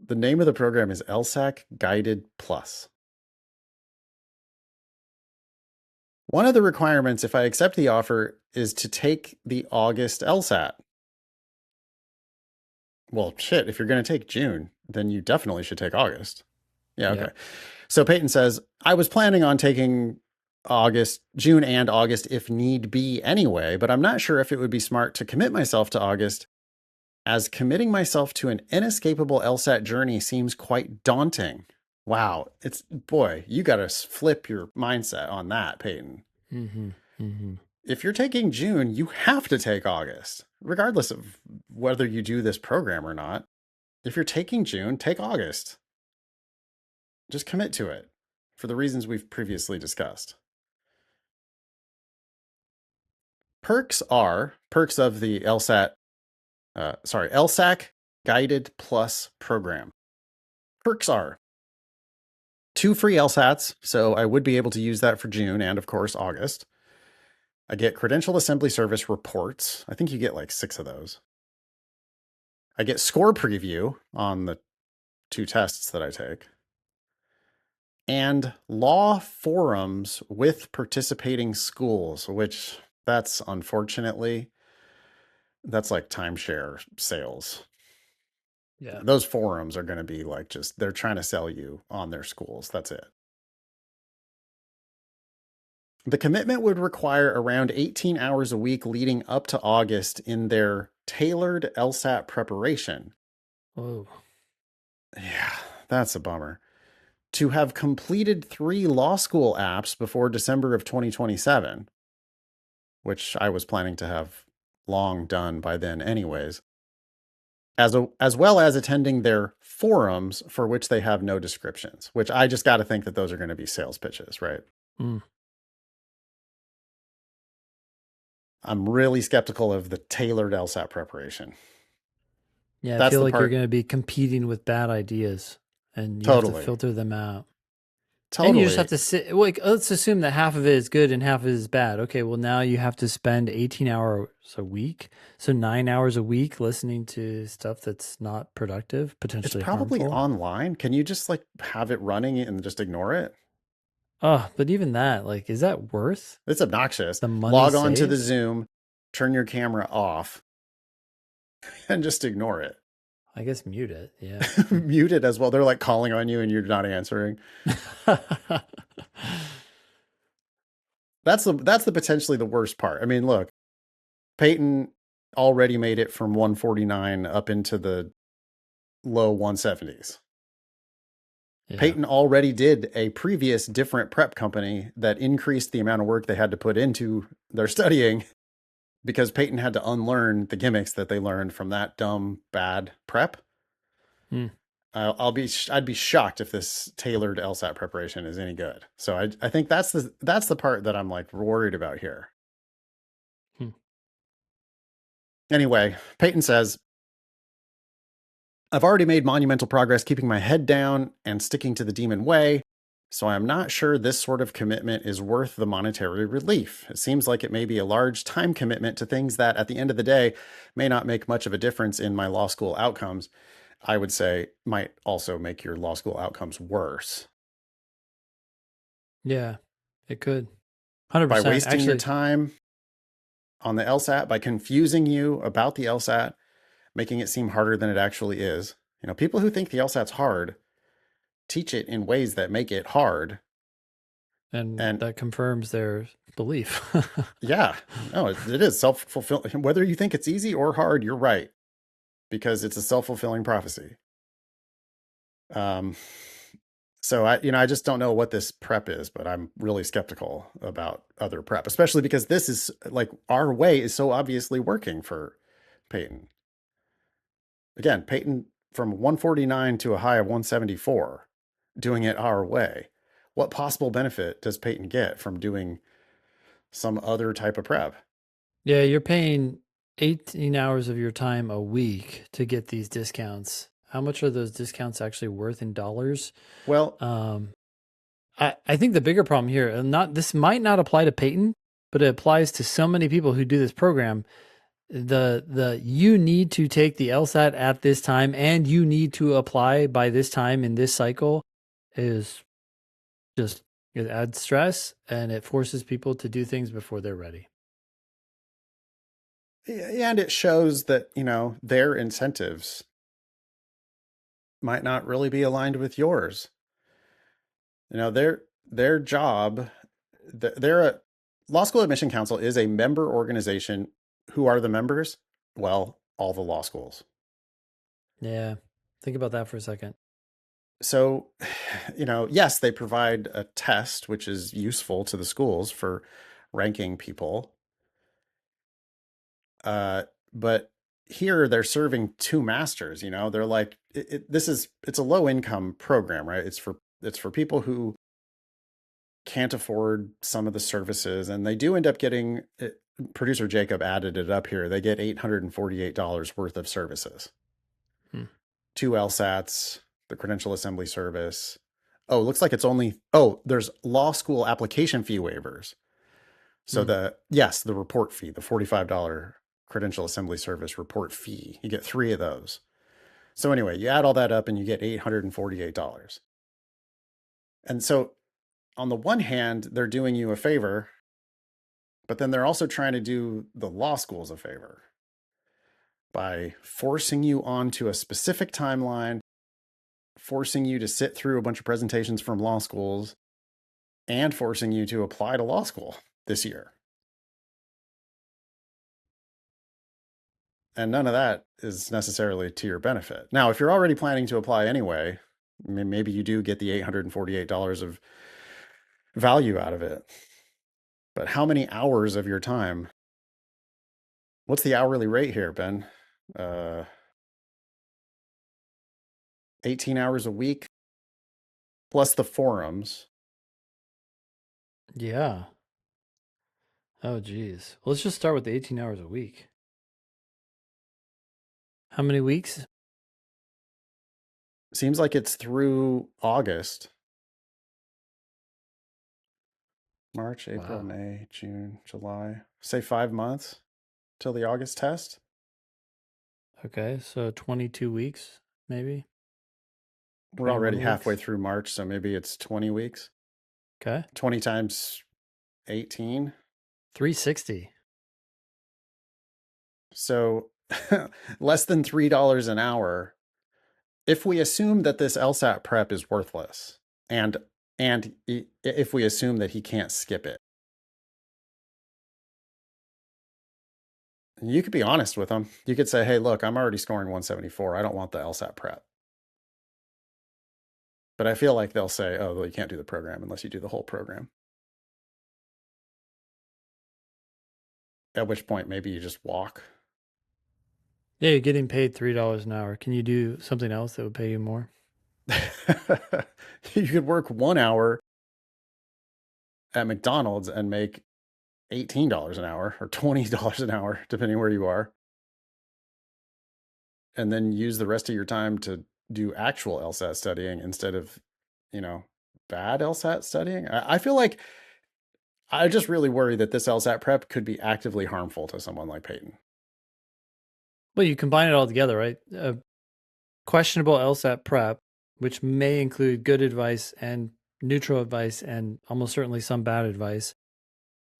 The name of the program is LSAC Guided Plus. One of the requirements, if I accept the offer, is to take the August LSAT. Well, shit, if you're going to take June, then you definitely should take August. Yeah, okay. Yeah. So Peyton says, I was planning on taking June and August if need be anyway, but I'm not sure if it would be smart to commit myself to August, as committing myself to an inescapable LSAT journey seems quite daunting. Wow. Boy, you got to flip your mindset on that, Peyton. Mm-hmm. Mm-hmm. If you're taking June, you have to take August, regardless of whether you do this program or not. If you're taking June, take August. Just commit to it for the reasons we've previously discussed. Perks of the LSAC Guided Plus program. Perks are 2 free LSATs, so I would be able to use that for June and, of course, August. I get credential assembly service reports. I think you get like 6 of those. I get score preview on the 2 tests that I take. And law forums with participating schools, which that's like timeshare sales. Yeah. Those forums are going to be like they're trying to sell you on their schools. That's it. The commitment would require around 18 hours a week leading up to August in their tailored LSAT preparation. Oh. Yeah, that's a bummer. To have completed 3 law school apps before December of 2027, which I was planning to have long done by then anyways, as well as attending their forums for which they have no descriptions, which I just got to think that those are going to be sales pitches, right? Mm. I'm really skeptical of the tailored LSAT preparation. Yeah, I feel like you're going to be competing with bad ideas, and you have to filter them out. Totally. And you just have to sit. Like, let's assume that half of it is good and half of it is bad. Okay, well now you have to spend 18 hours a week, so 9 hours a week listening to stuff that's not productive, potentially. It's probably harmful. Online. Can you just like have it running and just ignore it? Oh, but even that, like, is that worth? It's obnoxious. The money Log on to the Zoom, turn your camera off, and just ignore it. I guess mute it. Yeah. Mute it as well. They're like calling on you and you're not answering. That's the potentially the worst part. I mean, look, Peyton already made it from 149 up into the low 170s. Yeah. Peyton already did a previous different prep company that increased the amount of work they had to put into their studying because Peyton had to unlearn the gimmicks that they learned from that dumb, bad prep. I'd be shocked if this tailored LSAT preparation is any good. So I think that's the part that I'm like worried about here. Anyway, Peyton says, I've already made monumental progress keeping my head down and sticking to the demon way, so I'm not sure this sort of commitment is worth the monetary relief. It seems like it may be a large time commitment to things that, at the end of the day, may not make much of a difference in my law school outcomes. I would say might also make your law school outcomes worse. Yeah, it could. 100%. By wasting your time on the LSAT, by confusing you about the LSAT, making it seem harder than it actually is. You know, people who think the LSAT's hard teach it in ways that make it hard. And that confirms their belief. Yeah, no, it is self-fulfilling. Whether you think it's easy or hard, you're right. Because it's a self-fulfilling prophecy. So I just don't know what this prep is, but I'm really skeptical about other prep, especially because this is like our way is so obviously working for Peyton. Again, Peyton from 149 to a high of 174, doing it our way. What possible benefit does Peyton get from doing some other type of prep? Yeah, you're paying 18 hours of your time a week to get these discounts. How much are those discounts actually worth in dollars? Well, I think the bigger problem here, and this might not apply to Peyton, but it applies to so many people who do this program. The you need to take the LSAT at this time and you need to apply by this time in this cycle is just, it adds stress and it forces people to do things before they're ready. and it shows that, their incentives might not really be aligned with yours. Their job, they're a Law School Admission Council is a member organization. Who are the members? Well, all the law schools. Yeah. Think about that for a second. So, yes, they provide a test, which is useful to the schools for ranking people. But here they're serving two masters. They're like, it's a low income program, right? It's for people who can't afford some of the services, and they do end up getting. Producer Jacob added it up here. They get $848 worth of services. 2 LSATs, the credential assembly service. Oh, looks like there's law school application fee waivers. So the report fee, the $45 credential assembly service report fee, you get 3 of those. So anyway, you add all that up and you get $848. And so on the one hand, they're doing you a favor, but then they're also trying to do the law schools a favor by forcing you onto a specific timeline, forcing you to sit through a bunch of presentations from law schools, and forcing you to apply to law school this year. And none of that is necessarily to your benefit. Now, if you're already planning to apply anyway, maybe you do get the $848 of value out of it. But how many hours of your time? What's the hourly rate here, Ben? 18 hours a week plus the forums. Yeah. Oh, geez. Let's just start with the 18 hours a week. How many weeks? Seems like it's through August. March, April, May, June, July. Say 5 months till the August test. Okay, so 22 weeks, maybe. We're already halfway through March, so maybe it's 20 weeks. Okay. 20 times 18. 360. So less than $3 an hour. If we assume that this LSAT prep is worthless, and if we assume that he can't skip it, you could be honest with him. You could say, hey, look, I'm already scoring 174. I don't want the LSAT prep. But I feel like they'll say, oh, well, you can't do the program unless you do the whole program. At which point, maybe you just walk. Yeah, you're getting paid $3 an hour. Can you do something else that would pay you more? You could work 1 hour at McDonald's and make $18 an hour or $20 an hour, depending where you are. And then use the rest of your time to do actual LSAT studying instead of, bad LSAT studying. I feel like I just really worry that this LSAT prep could be actively harmful to someone like Peyton. Well, you combine it all together, right? Questionable LSAT prep, which may include good advice and neutral advice and almost certainly some bad advice,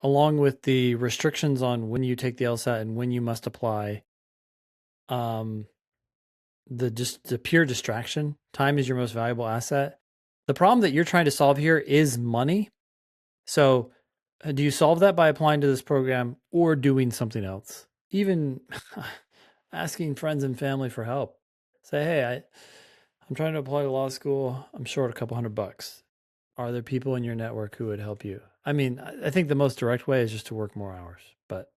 along with the restrictions on when you take the LSAT and when you must apply. The pure distraction. Time is your most valuable asset. The problem that you're trying to solve here is money. So do you solve that by applying to this program or doing something else? Even asking friends and family for help. Say, hey, I'm trying to apply to law school. I'm short a couple $100. Are there people in your network who would help you? I mean, I think the most direct way is just to work more hours, but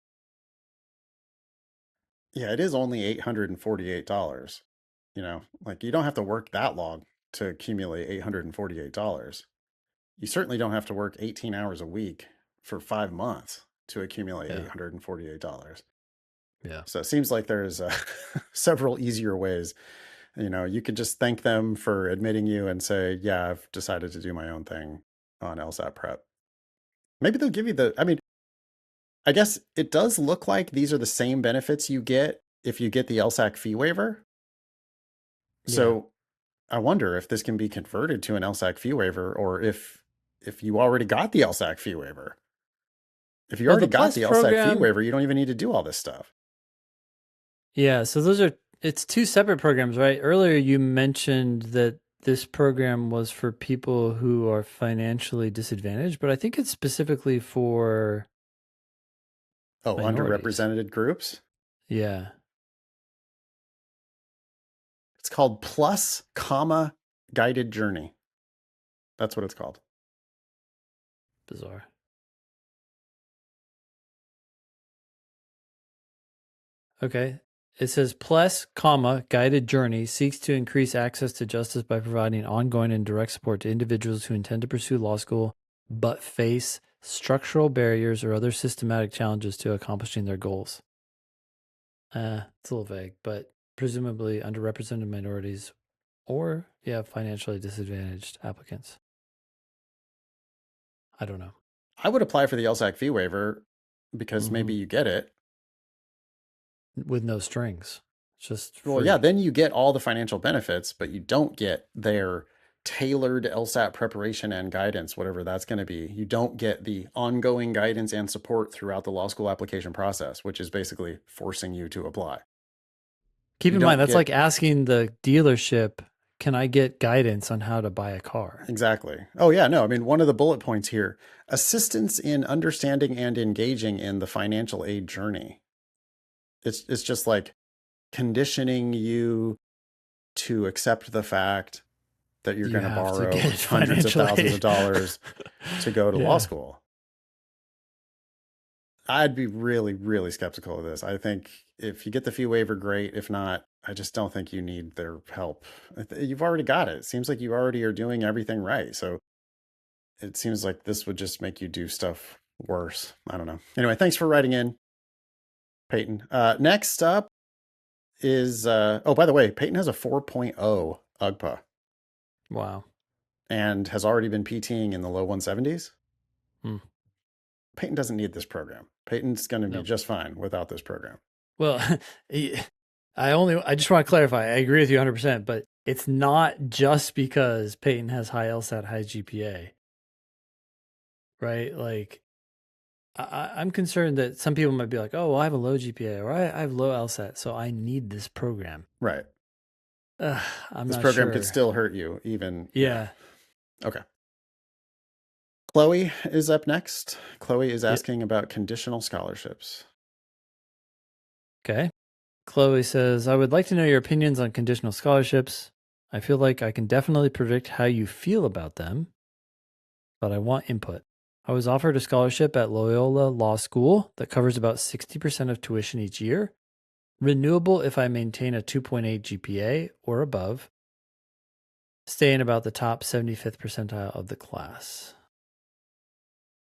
Yeah, it is only $848. Like you don't have to work that long to accumulate $848. You certainly don't have to work 18 hours a week for 5 months to accumulate yeah. $848. Yeah. So it seems like there's several easier ways. You could just thank them for admitting you and say, yeah, I've decided to do my own thing on LSAT prep. Maybe they'll give you I mean, I guess it does look like these are the same benefits you get if you get the LSAC fee waiver. So I wonder if this can be converted to an LSAC fee waiver, or if you already got the LSAC fee waiver. If you Well, already the got Plus the LSAC fee program, waiver, you don't even need to do all this stuff. yeah. So it's two separate programs, right? Earlier you mentioned that this program was for people who are financially disadvantaged, but I think it's specifically for Oh, minorities. underrepresented groups. Yeah. It's called Plus, Guided Journey. That's what it's called. Bizarre. Okay. It says plus, guided journey seeks to increase access to justice by providing ongoing and direct support to individuals who intend to pursue law school but face structural barriers or other systematic challenges to accomplishing their goals. It's a little vague, but presumably underrepresented minorities or, financially disadvantaged applicants. I don't know. I would apply for the LSAC fee waiver because maybe you get it. With no strings. Just free. Well, yeah, then you get all the financial benefits, but you don't get their tailored LSAT preparation and guidance, whatever that's going to be. You don't get the ongoing guidance and support throughout the law school application process, which is basically forcing you to apply. Keep in mind, that's like asking the dealership, can I get guidance on how to buy a car? Exactly. Oh, yeah, no. I mean, one of the bullet points here, assistance in understanding and engaging in the financial aid journey. It's just like conditioning you to accept the fact that you're going to borrow hundreds of thousands of dollars to go to law school. I'd be really, really skeptical of this. I think if you get the fee waiver, great. If not, I just don't think you need their help. You've already got it. It seems like you already are doing everything right. So it seems like this would just make you do stuff worse. I don't know. Anyway, thanks for writing in, Peyton. Next up is, oh, by the way, Peyton has a 4.0 UGPA. Wow. And has already been PTing in the low 170s. Peyton doesn't need this program. Peyton's going to be just fine without this program. Well, I just want to clarify. I agree with you 100%, but it's not just because Peyton has high LSAT, high GPA, right? Like, I'm concerned that some people might be like, oh, well, I have a low GPA or I have low LSAT, so I need this program. Right. This program could still hurt you even. Yeah. Okay. Chloe is up next. Chloe is asking about conditional scholarships. Okay. Chloe says, I would like to know your opinions on conditional scholarships. I feel like I can definitely predict how you feel about them, but I want input. I was offered a scholarship at Loyola Law School that covers about 60% of tuition each year, renewable if I maintain a 2.8 GPA or above, stay in about the top 75th percentile of the class.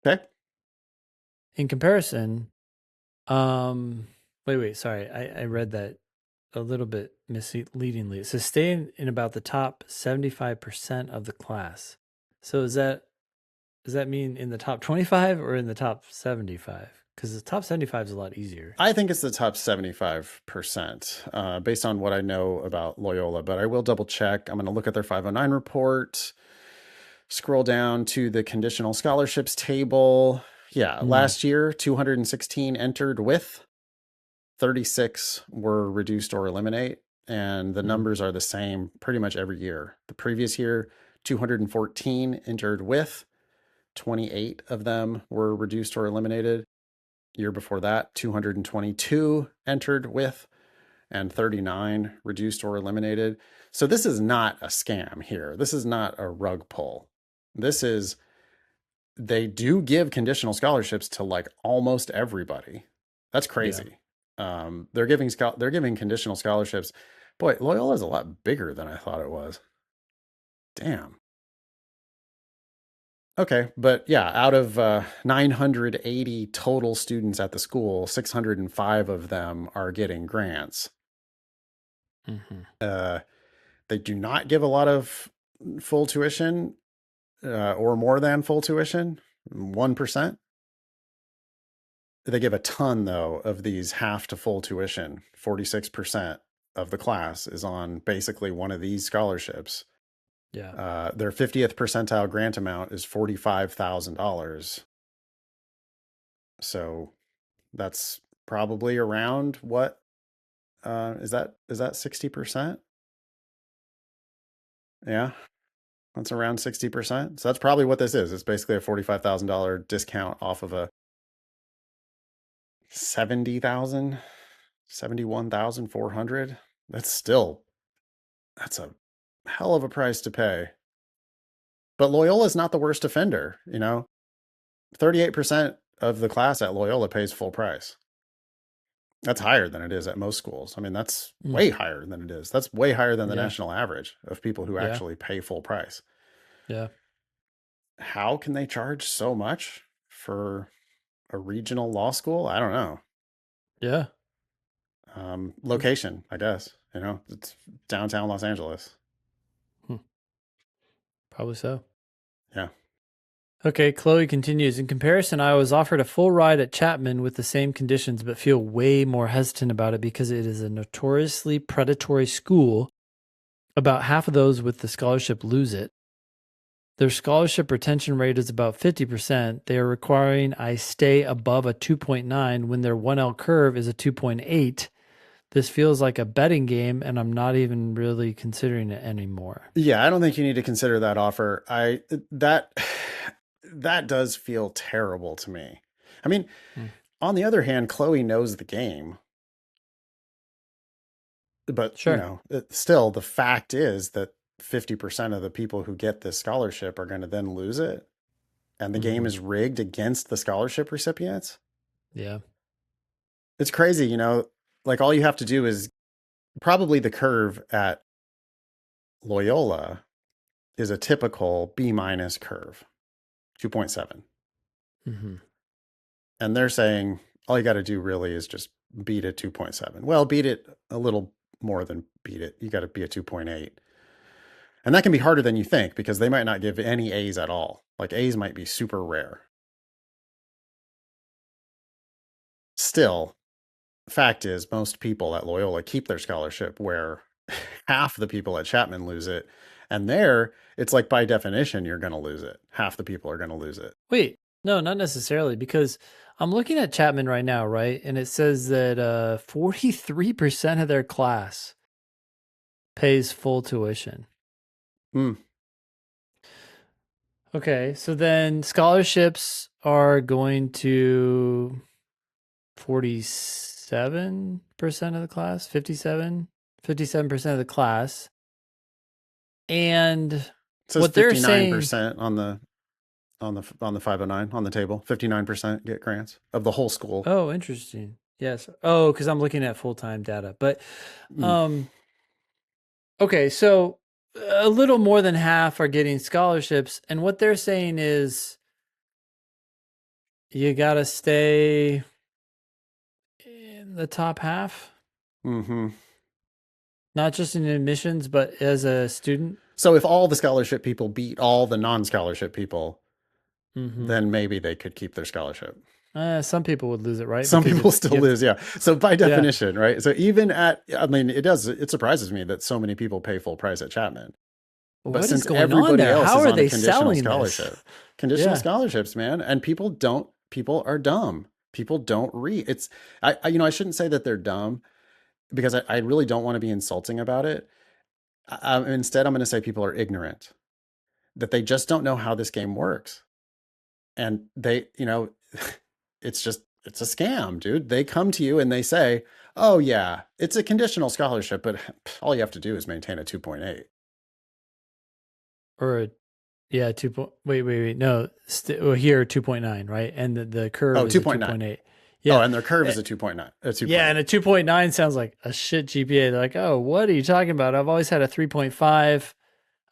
Okay. In comparison, sorry. I read that a little bit misleadingly. It says stay in about the top 75% of the class. So does that mean in the top 25 or in the top 75? Because the top 75 is a lot easier. I think it's the top 75% based on what I know about Loyola, but I will double check. I'm going to look at their 509 report, scroll down to the conditional scholarships table. Yeah, last year, 216 entered with, 36 were reduced or eliminate, and the numbers are the same pretty much every year. The previous year, 214 entered with, 28 of them were reduced or eliminated. Year before that, 222 entered with, and 39 reduced or eliminated. So this is not a scam here. This is not a rug pull. This is, they do give conditional scholarships to like almost everybody. That's crazy. They're giving conditional scholarships. Boy, Loyola's a lot bigger than I thought it was. Damn. Okay, but yeah, out of 980 total students at the school, 605 of them are getting grants. They do not give a lot of full tuition or more than full tuition, 1%. They give a ton, though, of these half to full tuition. 46% of the class is on basically one of these scholarships. Yeah. Their 50th percentile grant amount is $45,000. So that's probably around what is that 60%? Yeah, that's around 60%. So that's probably what this is. It's basically a $45,000 discount off of a 71,400. That's a hell of a price to pay. But Loyola is not the worst offender, 38% of the class at Loyola pays full price. That's higher than it is at most schools. I mean, that's way higher than it is. That's way higher than the national average of people who actually pay full price. Yeah. How can they charge so much for a regional law school? I don't know. Yeah. Location, I guess. It's downtown Los Angeles. Probably so. Yeah. Okay, Chloe continues. In comparison, I was offered a full ride at Chapman with the same conditions, but feel way more hesitant about it because it is a notoriously predatory school. About half of those with the scholarship lose it. Their scholarship retention rate is about 50%. They are requiring I stay above a 2.9 when their 1L curve is a 2.8. This feels like a betting game, and I'm not even really considering it anymore. Yeah, I don't think you need to consider that offer. That does feel terrible to me. I mean, on the other hand, Chloe knows the game. But, sure. Still, the fact is that 50% of the people who get this scholarship are going to then lose it. And the game is rigged against the scholarship recipients. Yeah. It's crazy, like all you have to do is probably the curve at Loyola is a typical B- curve, 2.7. And they're saying all you got to do really is just beat it 2.7. Well, beat it a little more than beat it. You got to be a 2.8. And that can be harder than you think because they might not give any A's at all. Like A's might be super rare. Still, fact is most people at Loyola keep their scholarship where half the people at Chapman lose it. And there, it's like by definition, you're going to lose it. Half the people are going to lose it. Wait, no, not necessarily, because I'm looking at Chapman right now, right? And it says that 43% of their class pays full tuition. Okay, so then scholarships are going to 47% of the class, 57% of the class. And it says what 59% they're saying on the 509 on the table, 59% get grants of the whole school. Oh, interesting. Yes. Oh, because I'm looking at full-time data. But okay, so a little more than half are getting scholarships, and what they're saying is you gotta stay in the top half. Not just in admissions, but as a student. So if all the scholarship people beat all the non-scholarship people, then maybe they could keep their scholarship. Some people would lose it, right? Some people still lose, yeah. So by definition, right? So even it surprises me that so many people pay full price at Chapman. But since everybody else How is are on they a conditional scholarship, conditional scholarships, man, and people are dumb. People don't read. I shouldn't say that they're dumb because I really don't want to be insulting about it. Instead, I'm going to say people are ignorant, that they just don't know how this game works. And they, it's a scam, dude. They come to you and they say, Oh yeah, it's a conditional scholarship, but all you have to do is maintain a 2.8. Or yeah, wait. No, well, here 2.9, right? And the curve Oh, is a 2.9. 2.8. Oh, Yeah. and their curve Eh, is a 2.9. A Yeah, 2.8. and a 2.9 sounds like a shit GPA. They're like, "Oh, what are you talking about? I've always had a 3.5.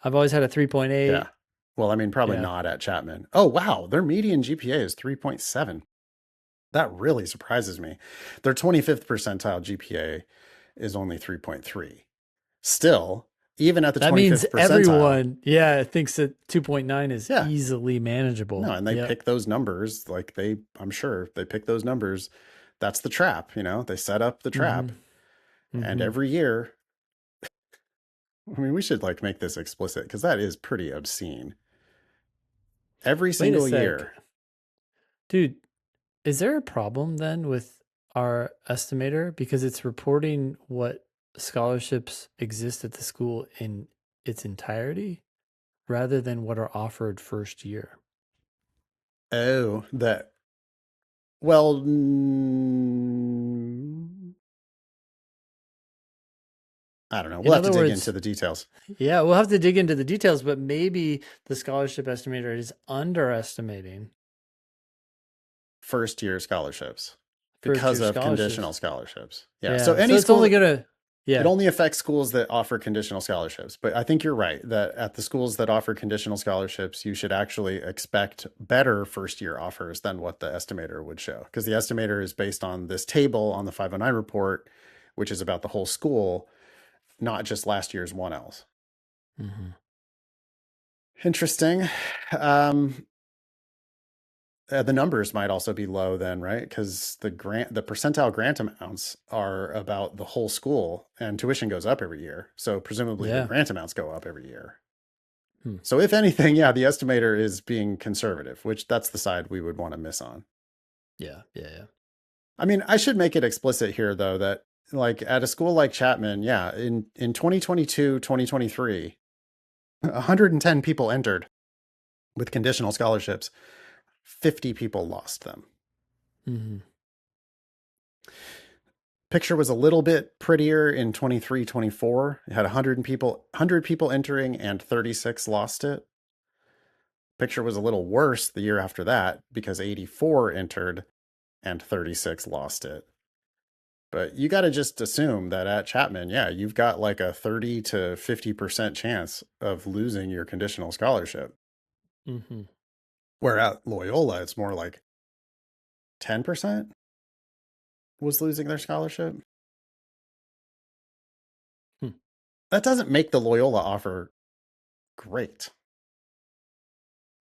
I've always had a 3.8." Yeah. Well, I mean, probably Yeah. not at Chapman. Oh, wow. Their median GPA is 3.7. That really surprises me. Their 25th percentile GPA is only 3.3. Still, even at the That means 25th percentile, everyone, yeah, thinks that 2.9 is yeah. easily No, manageable. and they Yep. pick those numbers like I'm sure they pick those numbers. That's the trap, they set up the trap. Mhm. And Mhm. every year, I mean, we should like make this explicit because that is pretty obscene. Every Wait a single sec. year. Dude, is there a problem then with our estimator because it's reporting what scholarships exist at the school in its entirety rather than what are offered first year? Oh, well, I don't know. In We'll have to other dig into words, the details. yeah, we'll have to dig into the details, but maybe the scholarship estimator is underestimating First year scholarships first because year of scholarships. conditional scholarships. Yeah. So Yeah, so any it's only school, gonna, it yeah, only affects schools that offer conditional scholarships. But I think you're right that at the schools that offer conditional scholarships, you should actually expect better first year offers than what the estimator would show. Because the estimator is based on this table on the 509 report, which is about the whole school, not just last year's 1Ls. hmm Interesting. The numbers might also be low then, right? Because the percentile grant amounts are about the whole school, and tuition goes up every year. So presumably the yeah. grant amounts go up every year. Hmm. So if anything, yeah, the estimator is being conservative, which that's the side we would want to miss on. Yeah. I mean, I should make it explicit here though that like at a school like Chapman, yeah, in 2022, 2023, 110 people entered with conditional scholarships. 50 people lost them. hmm Picture was a little bit prettier in 23, 24. It had 100 people entering and 36 lost it. Picture was a little worse the year after that because 84 entered and 36 lost it. But you got to just assume that at Chapman, yeah, you've got like a 30 to 50% chance of losing your conditional scholarship. hmm Where at Loyola, it's more like 10% was losing their scholarship. Hmm. That doesn't make the Loyola offer great.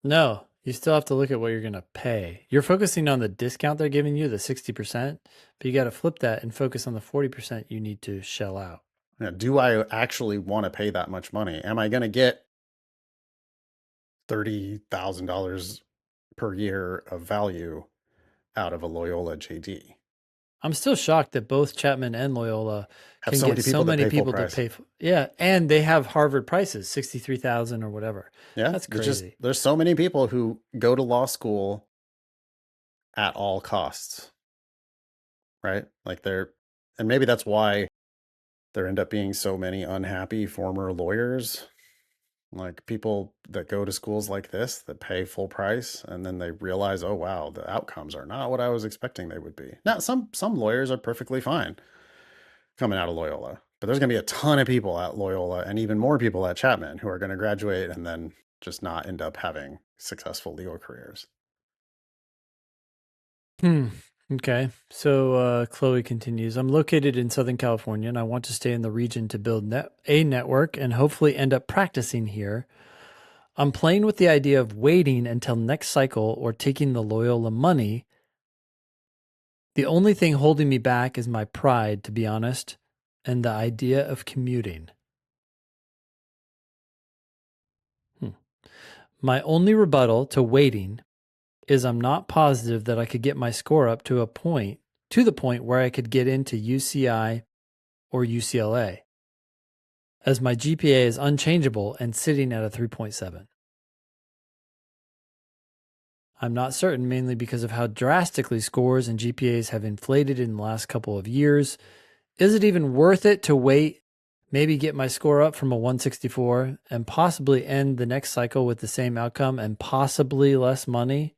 No, you still have to look at what you're gonna pay. You're focusing on the discount they're giving you, the 60%, but you got to flip that and focus on the 40% you need to shell out. Do I actually want to pay that much money? Am I going to get $30,000 per year of value out of a Loyola JD? I'm still shocked that both Chapman and Loyola Have can so get many so people that many pay full people to price. pay. Yeah, and they have Harvard prices, 63,000 or whatever. Yeah, That's crazy. there's so many people who go to law school at all costs, right? And maybe that's why there end up being so many unhappy former lawyers, like people that go to schools like this that pay full price and then they realize, oh wow, the outcomes are not what I was expecting they would be. Now some lawyers are perfectly fine coming out of Loyola, but there's going to be a ton of people at Loyola and even more people at Chapman who are going to graduate and then just not end up having successful legal careers. Okay. So Chloe continues, I'm located in Southern California and I want to stay in the region to build a network and hopefully end up practicing here. I'm playing with the idea of waiting until next cycle or taking the Loyola money. The only thing holding me back is my pride, to be honest, and the idea of commuting. My only rebuttal to waiting is I'm not positive that I could get my score up to the point where I could get into UCI or UCLA, as my GPA is unchangeable and sitting at a 3.7. I'm not certain, mainly because of how drastically scores and GPAs have inflated in the last couple of years. is it even worth it to wait, maybe get my score up from a 164 and possibly end the next cycle with the same outcome and possibly less money?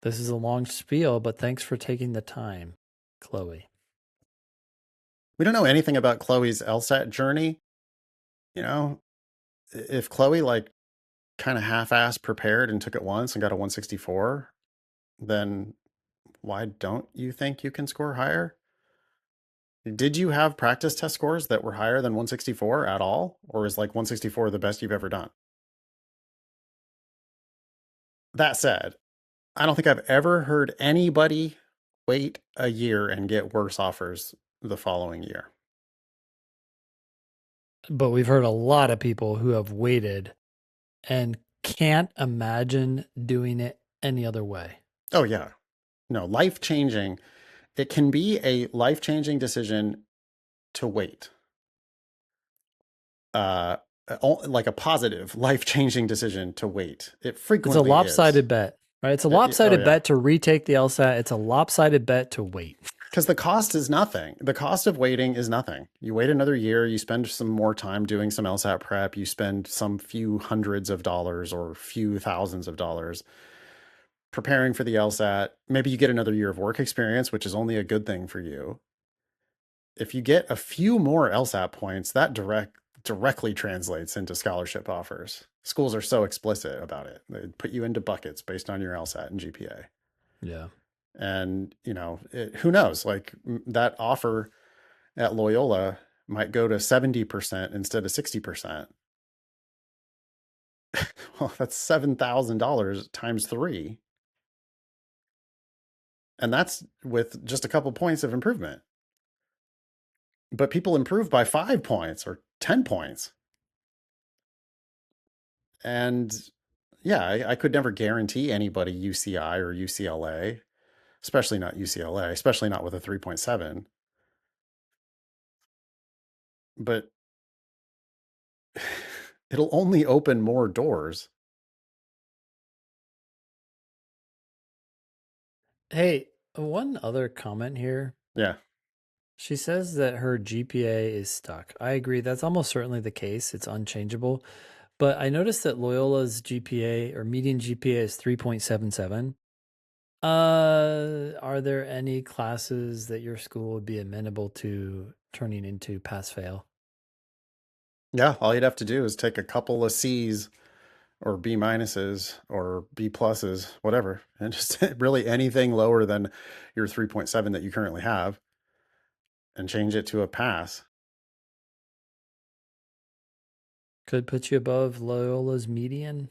This is a long spiel, but thanks for taking the time, Chloe. We don't know anything about Chloe's LSAT journey. You know, if Chloe like kind of half-assed prepared and took it once and got a 164, then why don't you think you can score higher? Did you have practice test scores that were higher than 164 at all? Or is like 164 the best you've ever done? That said, I don't think I've ever heard anybody wait a year and get worse offers the following year. But we've heard a lot of people who have waited and can't imagine doing it any other way. Oh, yeah. No, life-changing. It can be a life-changing decision to wait. Like a positive, life-changing decision to wait. It frequently It's a lopsided is. bet, right? It's a lopsided yeah. bet to retake the LSAT. It's a lopsided bet to wait. Because the cost is nothing. The cost of waiting is nothing. You wait another year, you spend some more time doing some LSAT prep, you spend some few hundreds of dollars or few thousands of dollars preparing for the LSAT. Maybe you get another year of work experience, which is only a good thing for you. If you get a few more LSAT points, that directly translates into scholarship offers. Schools are so explicit about it. They put you into buckets based on your LSAT and GPA. Yeah. And, you know, who knows? Like that offer at Loyola might go to 70% instead of 60%. Well, that's $7,000 times 3. And that's with just a couple points of improvement. But people improve by 5 points or 10 points. And yeah, I could never guarantee anybody UCI or UCLA, especially not UCLA, especially not with a 3.7. But it'll only open more doors. Hey, one other comment here. Yeah. She says that her GPA is stuck. I agree. That's almost certainly the case. It's unchangeable. But I noticed that Loyola's GPA or median GPA is 3.77. Are there any classes that your school would be amenable to turning into pass fail? Yeah. All you'd have to do is take a couple of C's or B minuses or B pluses, whatever, and just really anything lower than your 3.7 that you currently have and change it to a pass. Could put you above Loyola's median.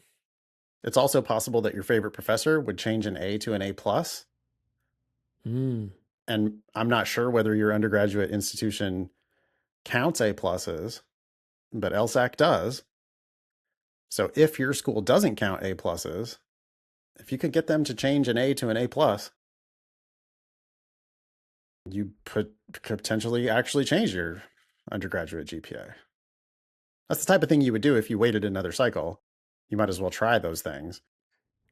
It's also possible that your favorite professor would change an A to an A plus. Mm. And I'm not sure whether your undergraduate institution counts A pluses, but LSAC does. So if your school doesn't count A pluses, if you could get them to change an A to an A plus, you could potentially actually change your undergraduate GPA. That's the type of thing you would do if you waited another cycle. You might as well try those things.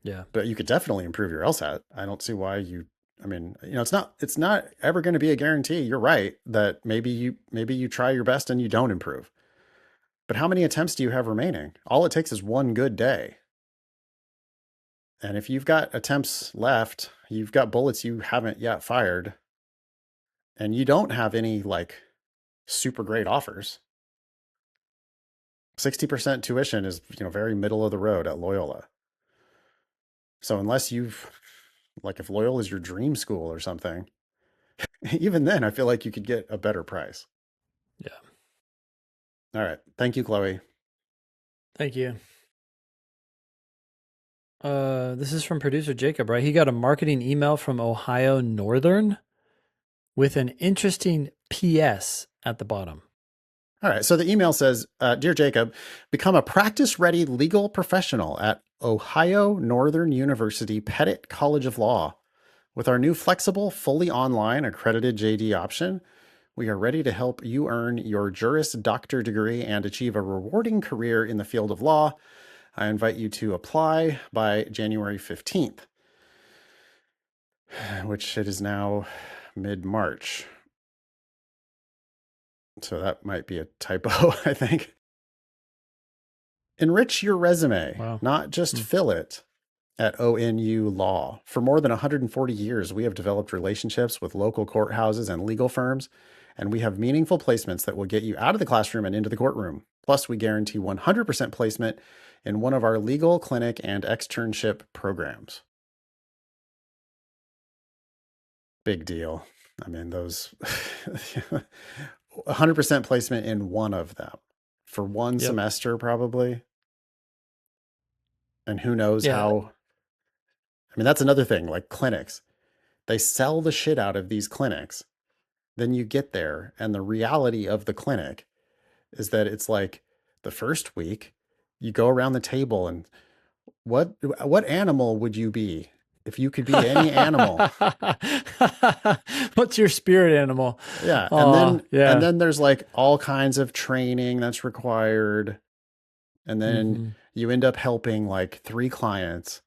Yeah. But you could definitely improve your LSAT. I don't see why I mean, you know, it's not ever going to be a guarantee. You're right that maybe you try your best and you don't improve. But how many attempts do you have remaining? All it takes is one good day. And if you've got attempts left, you've got bullets you haven't yet fired, and you don't have any like super great offers. 60% tuition is, you know, very middle of the road at Loyola. So unless you've, like if Loyola is your dream school or something, even then I feel like you could get a better price. Yeah. All right. Thank you, Chloe. Thank you. This is from producer Jacob, right? He got a marketing email from Ohio Northern with an interesting PS at the bottom. All right. So the email says, Dear Jacob, become a practice-ready legal professional at Ohio Northern University Pettit College of Law. With our new flexible, fully online accredited JD option, we are ready to help you earn your Juris Doctor degree and achieve a rewarding career in the field of law. I invite you to apply by January 15th. which it is now mid-March. So that might be a typo, I think. Enrich your resume, Wow. not just fill it at ONU Law. For more than 140 years, we have developed relationships with local courthouses and legal firms, and we have meaningful placements that will get you out of the classroom and into the courtroom. Plus, we guarantee 100% placement in one of our legal clinic and externship programs. Big deal. I mean, those 100% placement in one of them for one semester, probably. And who knows how. I mean, that's another thing, like clinics. They sell the shit out of these clinics. Then you get there, and the reality of the clinic is that it's like the first week, you go around the table and what animal would you be if you could be any animal? What's your spirit animal? Yeah. And then there's like all kinds of training that's required. And then you end up helping like 3 clients.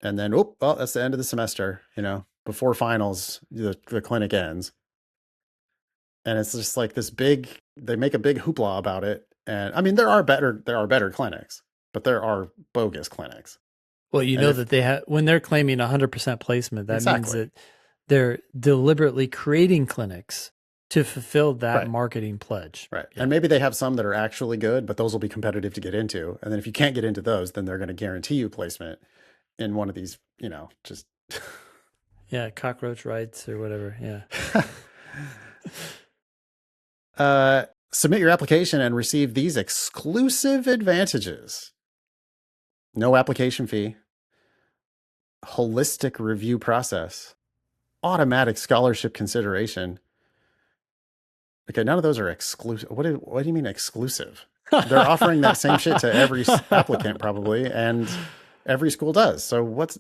And then, that's the end of the semester, before finals, the clinic ends. And it's just like this they make a big hoopla about it. And I mean, there are better clinics, but there are bogus clinics. Well, that they have, when they're claiming 100% placement, that means that they're deliberately creating clinics to fulfill that marketing pledge. Right. Yeah. And maybe they have some that are actually good, but those will be competitive to get into. And then if you can't get into those, then they're going to guarantee you placement in one of these, just. Yeah. Cockroach rights or whatever. Yeah. Submit your application and receive these exclusive advantages. No application fee. Holistic review process. Automatic scholarship consideration. Okay, none of those are exclusive. What do you mean exclusive? They're offering that same shit to every applicant probably, and every school does. So what?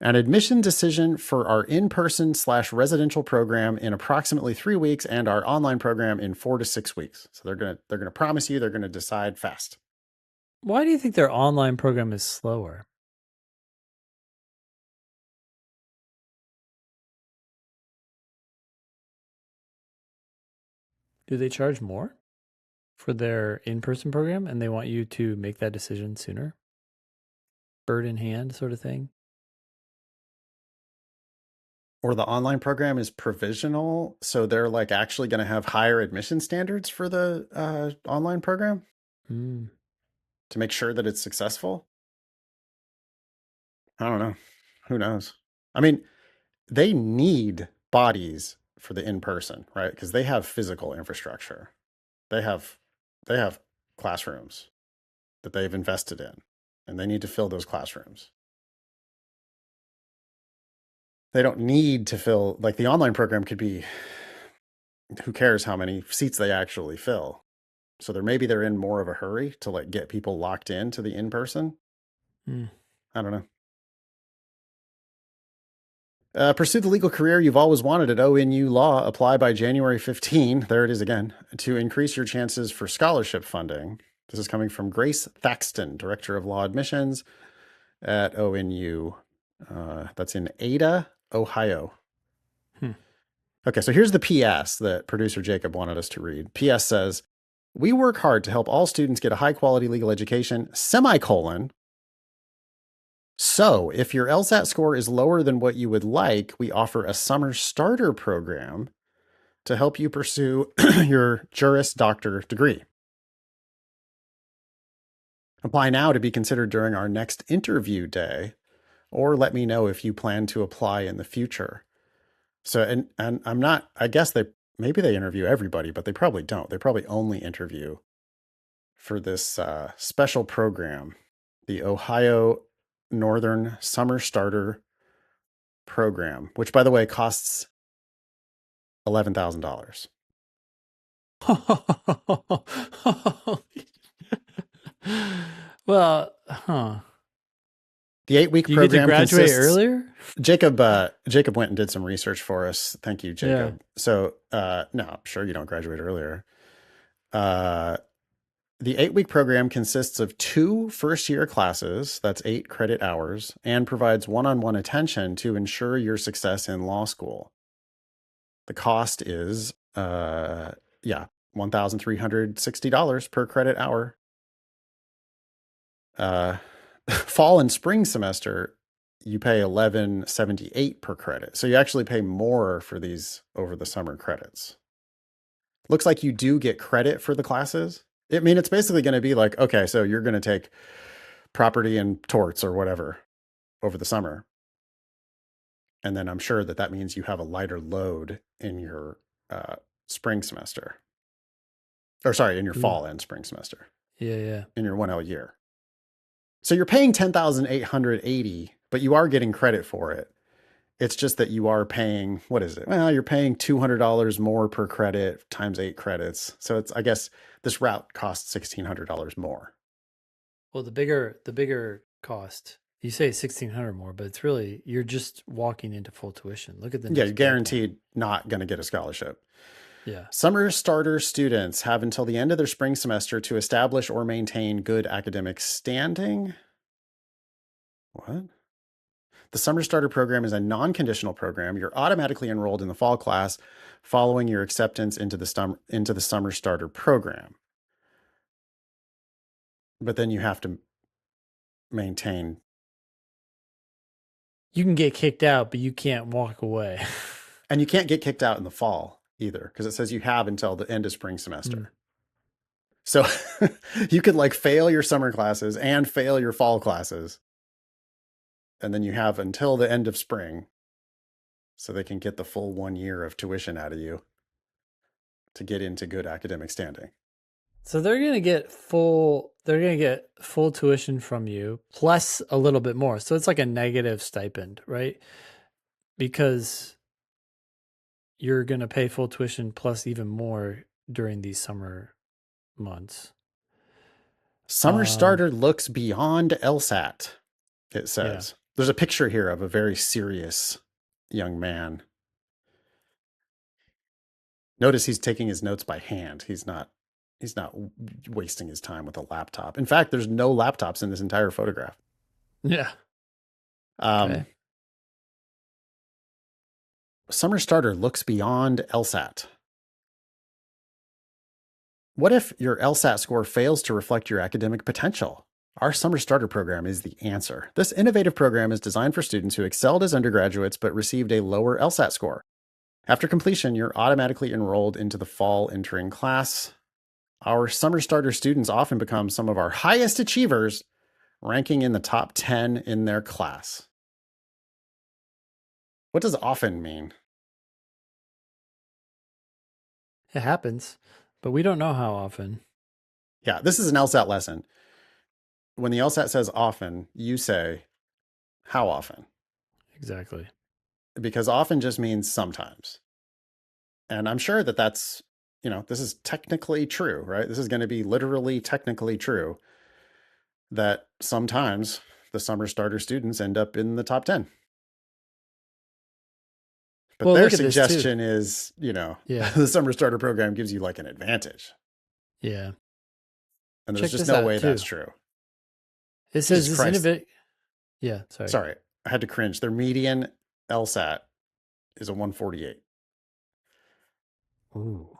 An admission decision for our in-person / residential program in approximately 3 weeks, and our online program in 4 to 6 weeks. So they're gonna promise you they're gonna decide fast. Why do you think their online program is slower? Do they charge more for their in-person program, and they want you to make that decision sooner? Bird in hand sort of thing? Or the online program is provisional, so they're like actually going to have higher admission standards for the online program to make sure that it's successful. I don't know. Who knows? I mean, they need bodies for the in-person, right? Because they have physical infrastructure. They have classrooms that they've invested in, and they need to fill those classrooms. They don't need to fill, like the online program could be, who cares how many seats they actually fill. So maybe they're in more of a hurry to like get people locked into the in-person. I don't know. Pursue the legal career you've always wanted at ONU Law. Apply by January 15. There it is again. To increase your chances for scholarship funding. This is coming from Grace Thaxton, Director of Law Admissions at ONU. That's in Ada, Ohio. Okay, so here's the PS that producer Jacob wanted us to read. PS says, we work hard to help all students get a high-quality legal education, semicolon. So if your LSAT score is lower than what you would like, we offer a summer starter program to help you pursue your Juris Doctor degree. Apply now to be considered during our next interview day, or let me know if you plan to apply in the future. So, and I'm not, I guess maybe they interview everybody, but they probably don't. They probably only interview for this special program, the Ohio Northern Summer Starter Program, which, by the way, costs $11,000. Well, The 8-week you program get to graduate earlier? Jacob went and did some research for us. Thank you, Jacob. Yeah. So, no, I'm sure you don't graduate earlier. The 8-week program consists of 2 first-year classes, that's 8 credit hours, and provides one-on-one attention to ensure your success in law school. The cost is, $1,360 per credit hour. Fall and spring semester, you pay $11.78 per credit. So you actually pay more for these over the summer credits. Looks like you do get credit for the classes. I mean, it's basically going to be like, okay, so you're going to take property and torts or whatever over the summer. And then I'm sure that means you have a lighter load in your spring semester. Or sorry, in your fall and spring semester. Yeah. In your 1L year. So you're paying $10,880, but you are getting credit for it. It's just that you are paying, what is it? Well, you're paying $200 more per credit times 8 credits. So it's, I guess this route costs $1,600 more. Well, the bigger cost, you say $1,600 more, but it's really, you're just walking into full tuition. Look at the you're guaranteed not going to get a scholarship. Yeah. Summer starter students have until the end of their spring semester to establish or maintain good academic standing. What? The Summer Starter program is a non-conditional program. You're automatically enrolled in the fall class following your acceptance into the Summer Starter program. But then you have to maintain. You can get kicked out, but you can't walk away. And you can't get kicked out in the fall either, because it says you have until the end of spring semester. So you could like fail your summer classes and fail your fall classes. And then you have until the end of spring so they can get the full 1 year of tuition out of you to get into good academic standing. So they're going to get full tuition from you plus a little bit more. So it's like a negative stipend, right? Because you're going to pay full tuition plus even more during these summer months. Summer Starter looks beyond LSAT, it says. Yeah. There's a picture here of a very serious young man. Notice he's taking his notes by hand. He's not wasting his time with a laptop. In fact, there's no laptops in this entire photograph. Yeah. Okay. Summer Starter looks beyond LSAT. What if your LSAT score fails to reflect your academic potential? Our Summer Starter program is the answer. This innovative program is designed for students who excelled as undergraduates but received a lower LSAT score. After completion, you're automatically enrolled into the fall entering class. Our Summer Starter students often become some of our highest achievers, ranking in the top 10 in their class. What does often mean? It happens, but we don't know how often. Yeah, this is an LSAT lesson. When the LSAT says often, you say, how often? Exactly. Because often just means sometimes. And I'm sure that that's, this is technically true, right? This is going to be literally technically true that sometimes the Summer Starter students end up in the top 10. But their suggestion is, the Summer Starter program gives you like an advantage. Yeah. And there's just no way that's true. It says this innovative. Yeah, sorry. I had to cringe. Their median LSAT is a 148. Ooh.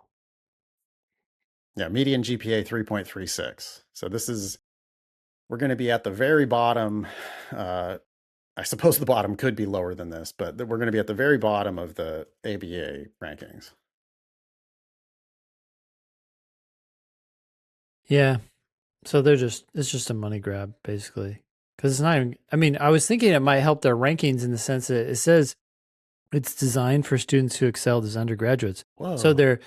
Yeah, median GPA 3.36. So we're going to be at the very bottom. I suppose the bottom could be lower than this, but we're going to be at the very bottom of the ABA rankings. Yeah. So it's just a money grab, basically. Because it's not even, I was thinking it might help their rankings in the sense that it says it's designed for students who excelled as undergraduates. Whoa. So they're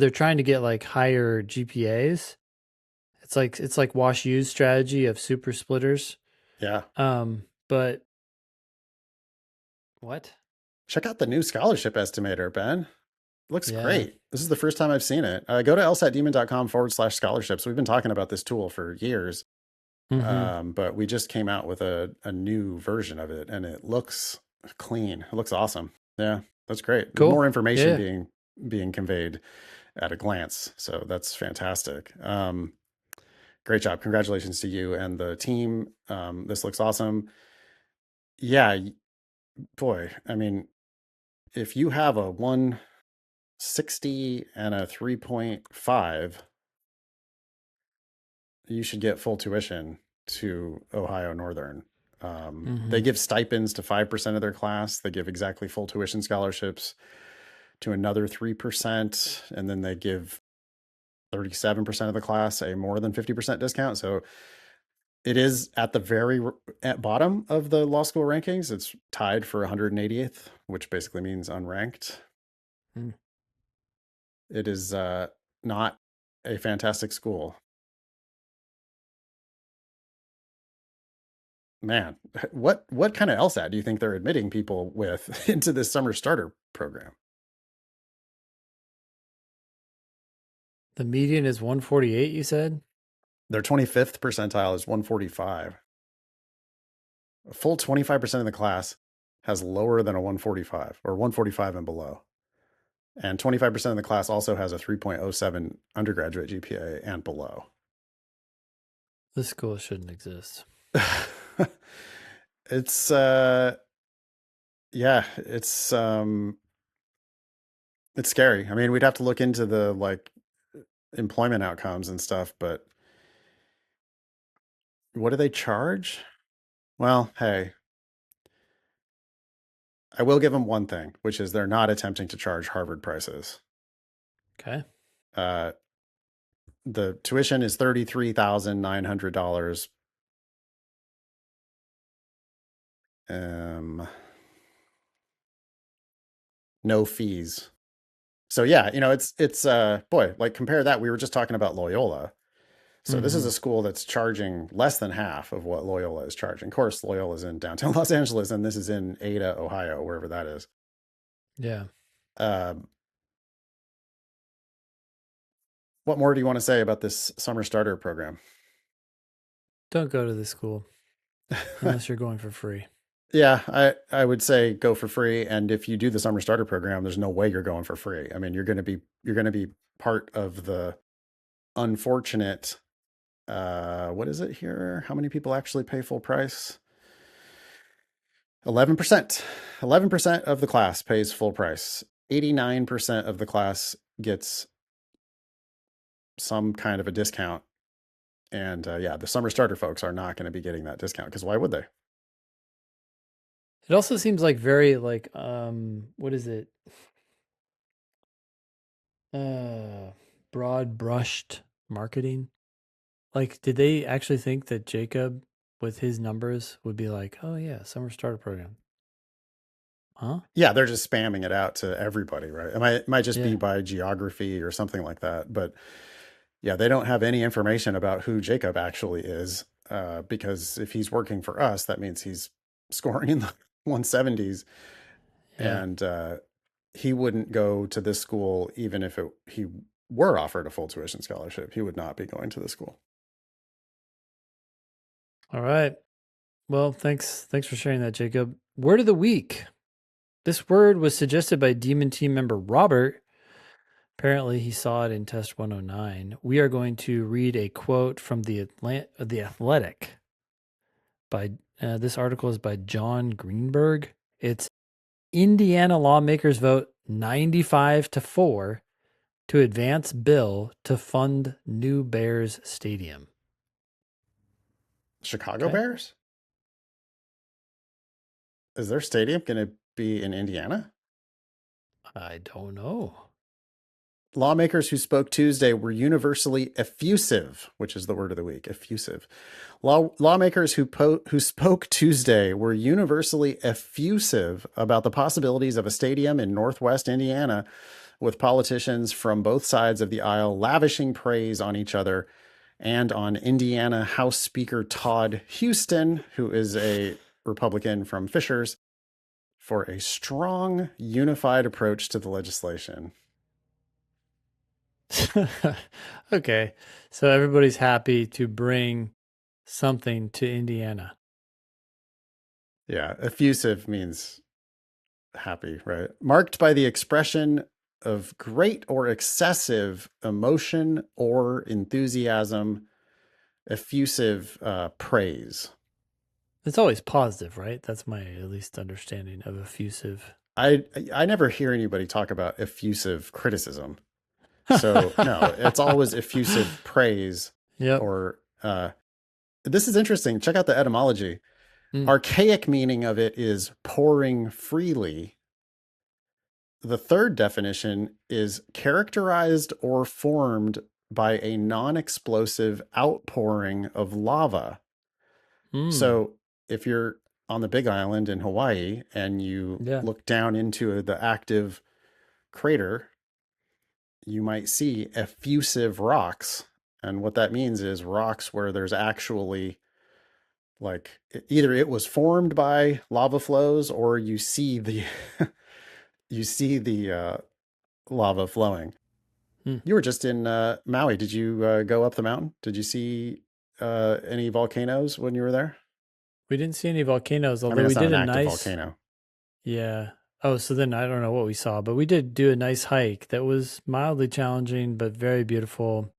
trying to get like higher GPAs. It's like WashU's strategy of super splitters. Yeah. But what? Check out the new scholarship estimator, Ben. Looks great. This is the first time I've seen it. Go to lsatdemon.com/scholarships. We've been talking about this tool for years, but we just came out with a new version of it, and it looks clean. It looks awesome. Yeah, that's great. Cool. More information being conveyed at a glance. So that's fantastic. Great job. Congratulations to you and the team. This looks awesome. Yeah, boy, I mean, if you have a 160 and a 3.5, you should get full tuition to Ohio Northern. They give stipends to 5% of their class. They give exactly full tuition scholarships to another 3%. And then they give 37% of the class a more than 50% discount. So it is at the very at bottom of the law school rankings. It's tied for 180th, which basically means unranked. Mm. It is not a fantastic school. Man, what kind of LSAT do you think they're admitting people with into this summer starter program? The median is 148, you said? Their 25th percentile is 145. A full 25% of the class has lower than a 145 or 145 and below. And 25% of the class also has a 3.07 undergraduate GPA and below. This school shouldn't exist. It's yeah, it's scary. I mean, we'd have to look into the like employment outcomes and stuff, but what do they charge? Well, hey, I will give them one thing, which is they're not attempting to charge Harvard prices. Okay. The tuition is $33,900. No fees. So yeah, you know, it's boy, like compare that. We were just talking about Loyola. So this is a school that's charging less than half of what Loyola is charging. Of course, Loyola is in downtown Los Angeles, and this is in Ada, Ohio, wherever that is. Yeah. What more do you want to say about this summer starter program? Don't go to this school unless you're going for free. Yeah, I would say go for free. And if you do the summer starter program, there's no way you're going for free. I mean, you're going to be part of the unfortunate. What is it here? How many people actually pay full price? 11%. 11% of the class pays full price. 89% of the class gets some kind of a discount. And yeah, the summer starter folks are not going to be getting that discount because why would they? It also seems like very like what is it? Broad brushed marketing. Like, did they actually think that Jacob with his numbers would be like, oh yeah, summer starter program? Huh? Yeah, they're just spamming it out to everybody, right? It might just be by geography or something like that. But yeah, they don't have any information about who Jacob actually is, because if he's working for us, that means he's scoring in the 170s. Yeah. And he wouldn't go to this school even if he were offered a full tuition scholarship. He would not be going to the school. All right. Well, thanks for sharing that, Jacob. Word of the week. This word was suggested by Demon team member Robert. Apparently, he saw it in test 109. We are going to read a quote from the Athletic. By this article is by John Greenberg. It's Indiana lawmakers vote 95-4 to advance bill to fund new Bears stadium. Chicago Bears? Is their stadium going to be in Indiana? I don't know. Lawmakers who spoke Tuesday were universally effusive, which is the word of the week, effusive. Lawmakers who spoke Tuesday were universally effusive about the possibilities of a stadium in Northwest Indiana, with politicians from both sides of the aisle lavishing praise on each other and on Indiana House Speaker Todd Houston, who is a Republican from Fishers, for a strong, unified approach to the legislation. Okay, so everybody's happy to bring something to Indiana. Yeah, effusive means happy, right? Marked by the expression of great or excessive emotion or enthusiasm, effusive praise. It's always positive, right? That's my at least understanding of effusive. I never hear anybody talk about effusive criticism. So no, it's always effusive praise. Yep. Or this is interesting. Check out the etymology. Mm. Archaic meaning of it is pouring freely. The third definition is characterized or formed by a non-explosive outpouring of lava. So if you're on the Big Island in Hawaii and you Yeah. look down into the active crater, you might see effusive rocks. And what that means is rocks where there's actually like either it was formed by lava flows or you see the you see the lava flowing. You were just in Maui. Did you go up the mountain? Did you see any volcanoes when you were there? We didn't see any volcanoes, I although mean, we it's not did an a active nice volcano. Yeah. Oh, so then I don't know what we saw, but we did do a nice hike that was mildly challenging but very beautiful.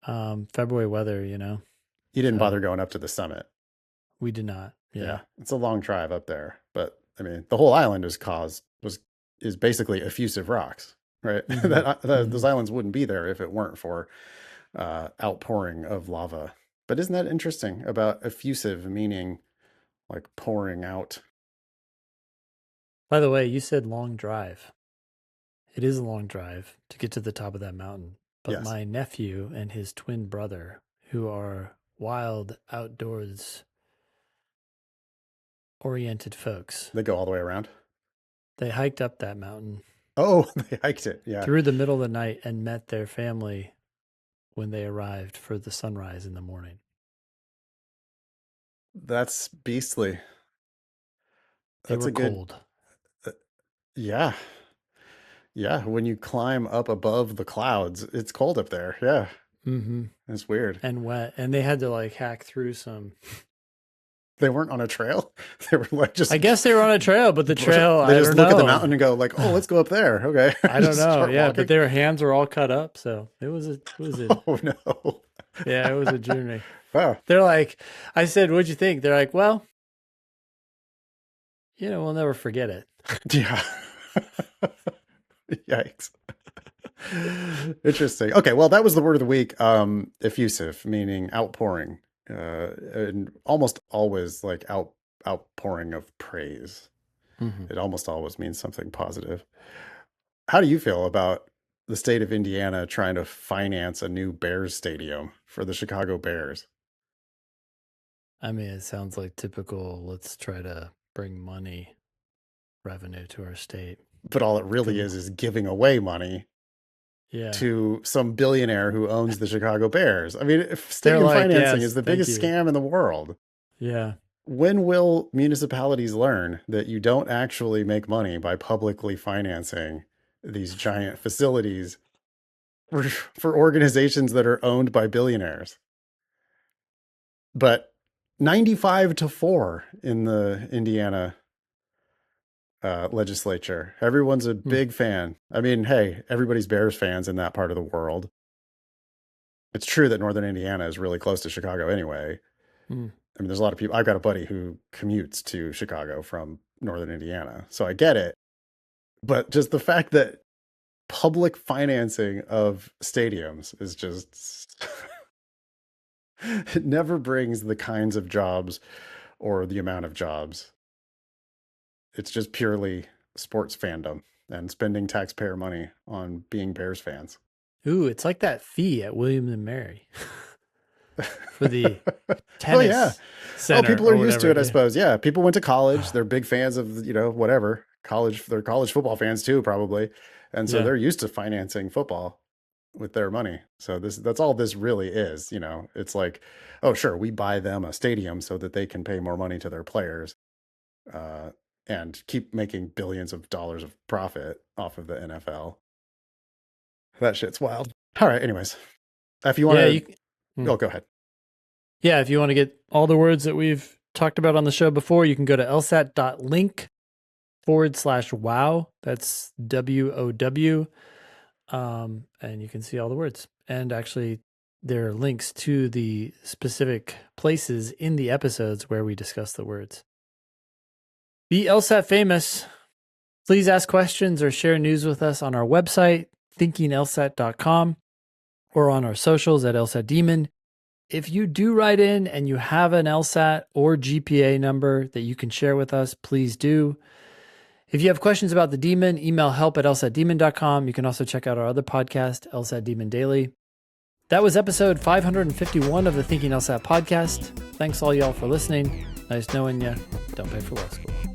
February weather, you know. You didn't So bother going up to the summit. we did not. Yeah. It's a long drive up there, but I mean, the whole island is basically effusive rocks, right? Those islands wouldn't be there if it weren't for outpouring of lava. But isn't that interesting about effusive meaning like pouring out? By the way, you said long drive. It is a long drive to get to the top of that mountain. But Yes. my nephew and his twin brother, who are wild outdoors oriented folks, They go all the way around. they hiked up that mountain. Oh, they hiked it. Yeah. Through the middle of the night and met their family when they arrived for the sunrise in the morning. That's beastly. They That's were a good. cold. Yeah. Yeah. When you climb up above the clouds, it's cold up there. Yeah. It's weird. And wet. And they had to like hack through some. They weren't on a trail. They were like just. I guess they were on a trail, but the trail, They I just don't look know. at the mountain and go like, "Oh, let's go up there." Okay. I don't Just know. start Yeah, walking. but their hands were all cut up, so it was a Oh no. yeah, it was a journey. Wow. They're like, I said, "What'd you think?" They're like, "Well, you know, we'll never forget it." Yeah. Yikes. Interesting. Okay, well, that was the word of the week. Effusive, meaning outpouring, and almost always like outpouring of praise. It almost always means something positive. How do you feel about the state of Indiana trying to finance a new Bears stadium for the Chicago Bears? I mean, it sounds like typical, let's try to bring money revenue to our state. But all it really is giving away money to some billionaire who owns the Chicago Bears. I mean, if stadium financing is the biggest scam in the world. Yeah. When will municipalities learn that you don't actually make money by publicly financing these giant facilities for organizations that are owned by billionaires? But 95-4 in the Indiana legislature. Everyone's a big fan. I mean, hey, everybody's Bears fans in that part of the world. It's true that Northern Indiana is really close to Chicago anyway. I mean, there's a lot of people. I've got a buddy who commutes to Chicago from Northern Indiana, so I get it. But just the fact that public financing of stadiums is just it never brings the kinds of jobs or the amount of jobs. It's just purely sports fandom and spending taxpayer money on being Bears fans. Ooh, it's like that fee at William and Mary for the tennis center. People are used to it, I suppose. Yeah, people went to college. They're big fans of, whatever. They're college football fans too, probably. And so they're used to financing football with their money. So that's all this really is, It's like, oh, sure, we buy them a stadium so that they can pay more money to their players. And keep making billions of dollars of profit off of the NFL. That shit's wild. All right. Anyways, if you want to, go ahead. Yeah. If you want to get all the words that we've talked about on the show before, you can go to lsat.link/wow. That's WOW. And you can see all the words. And actually, there are links to the specific places in the episodes where we discuss the words. Be LSAT famous. Please ask questions or share news with us on our website, thinkinglsat.com, or on our socials at lsatdemon. If you do write in and you have an LSAT or GPA number that you can share with us, please do. If you have questions about the demon, email help@lsatdemon.com. You can also check out our other podcast, LSAT Demon Daily. That was episode 551 of the Thinking LSAT podcast. Thanks all y'all for listening. Nice knowing you. Don't pay for law school.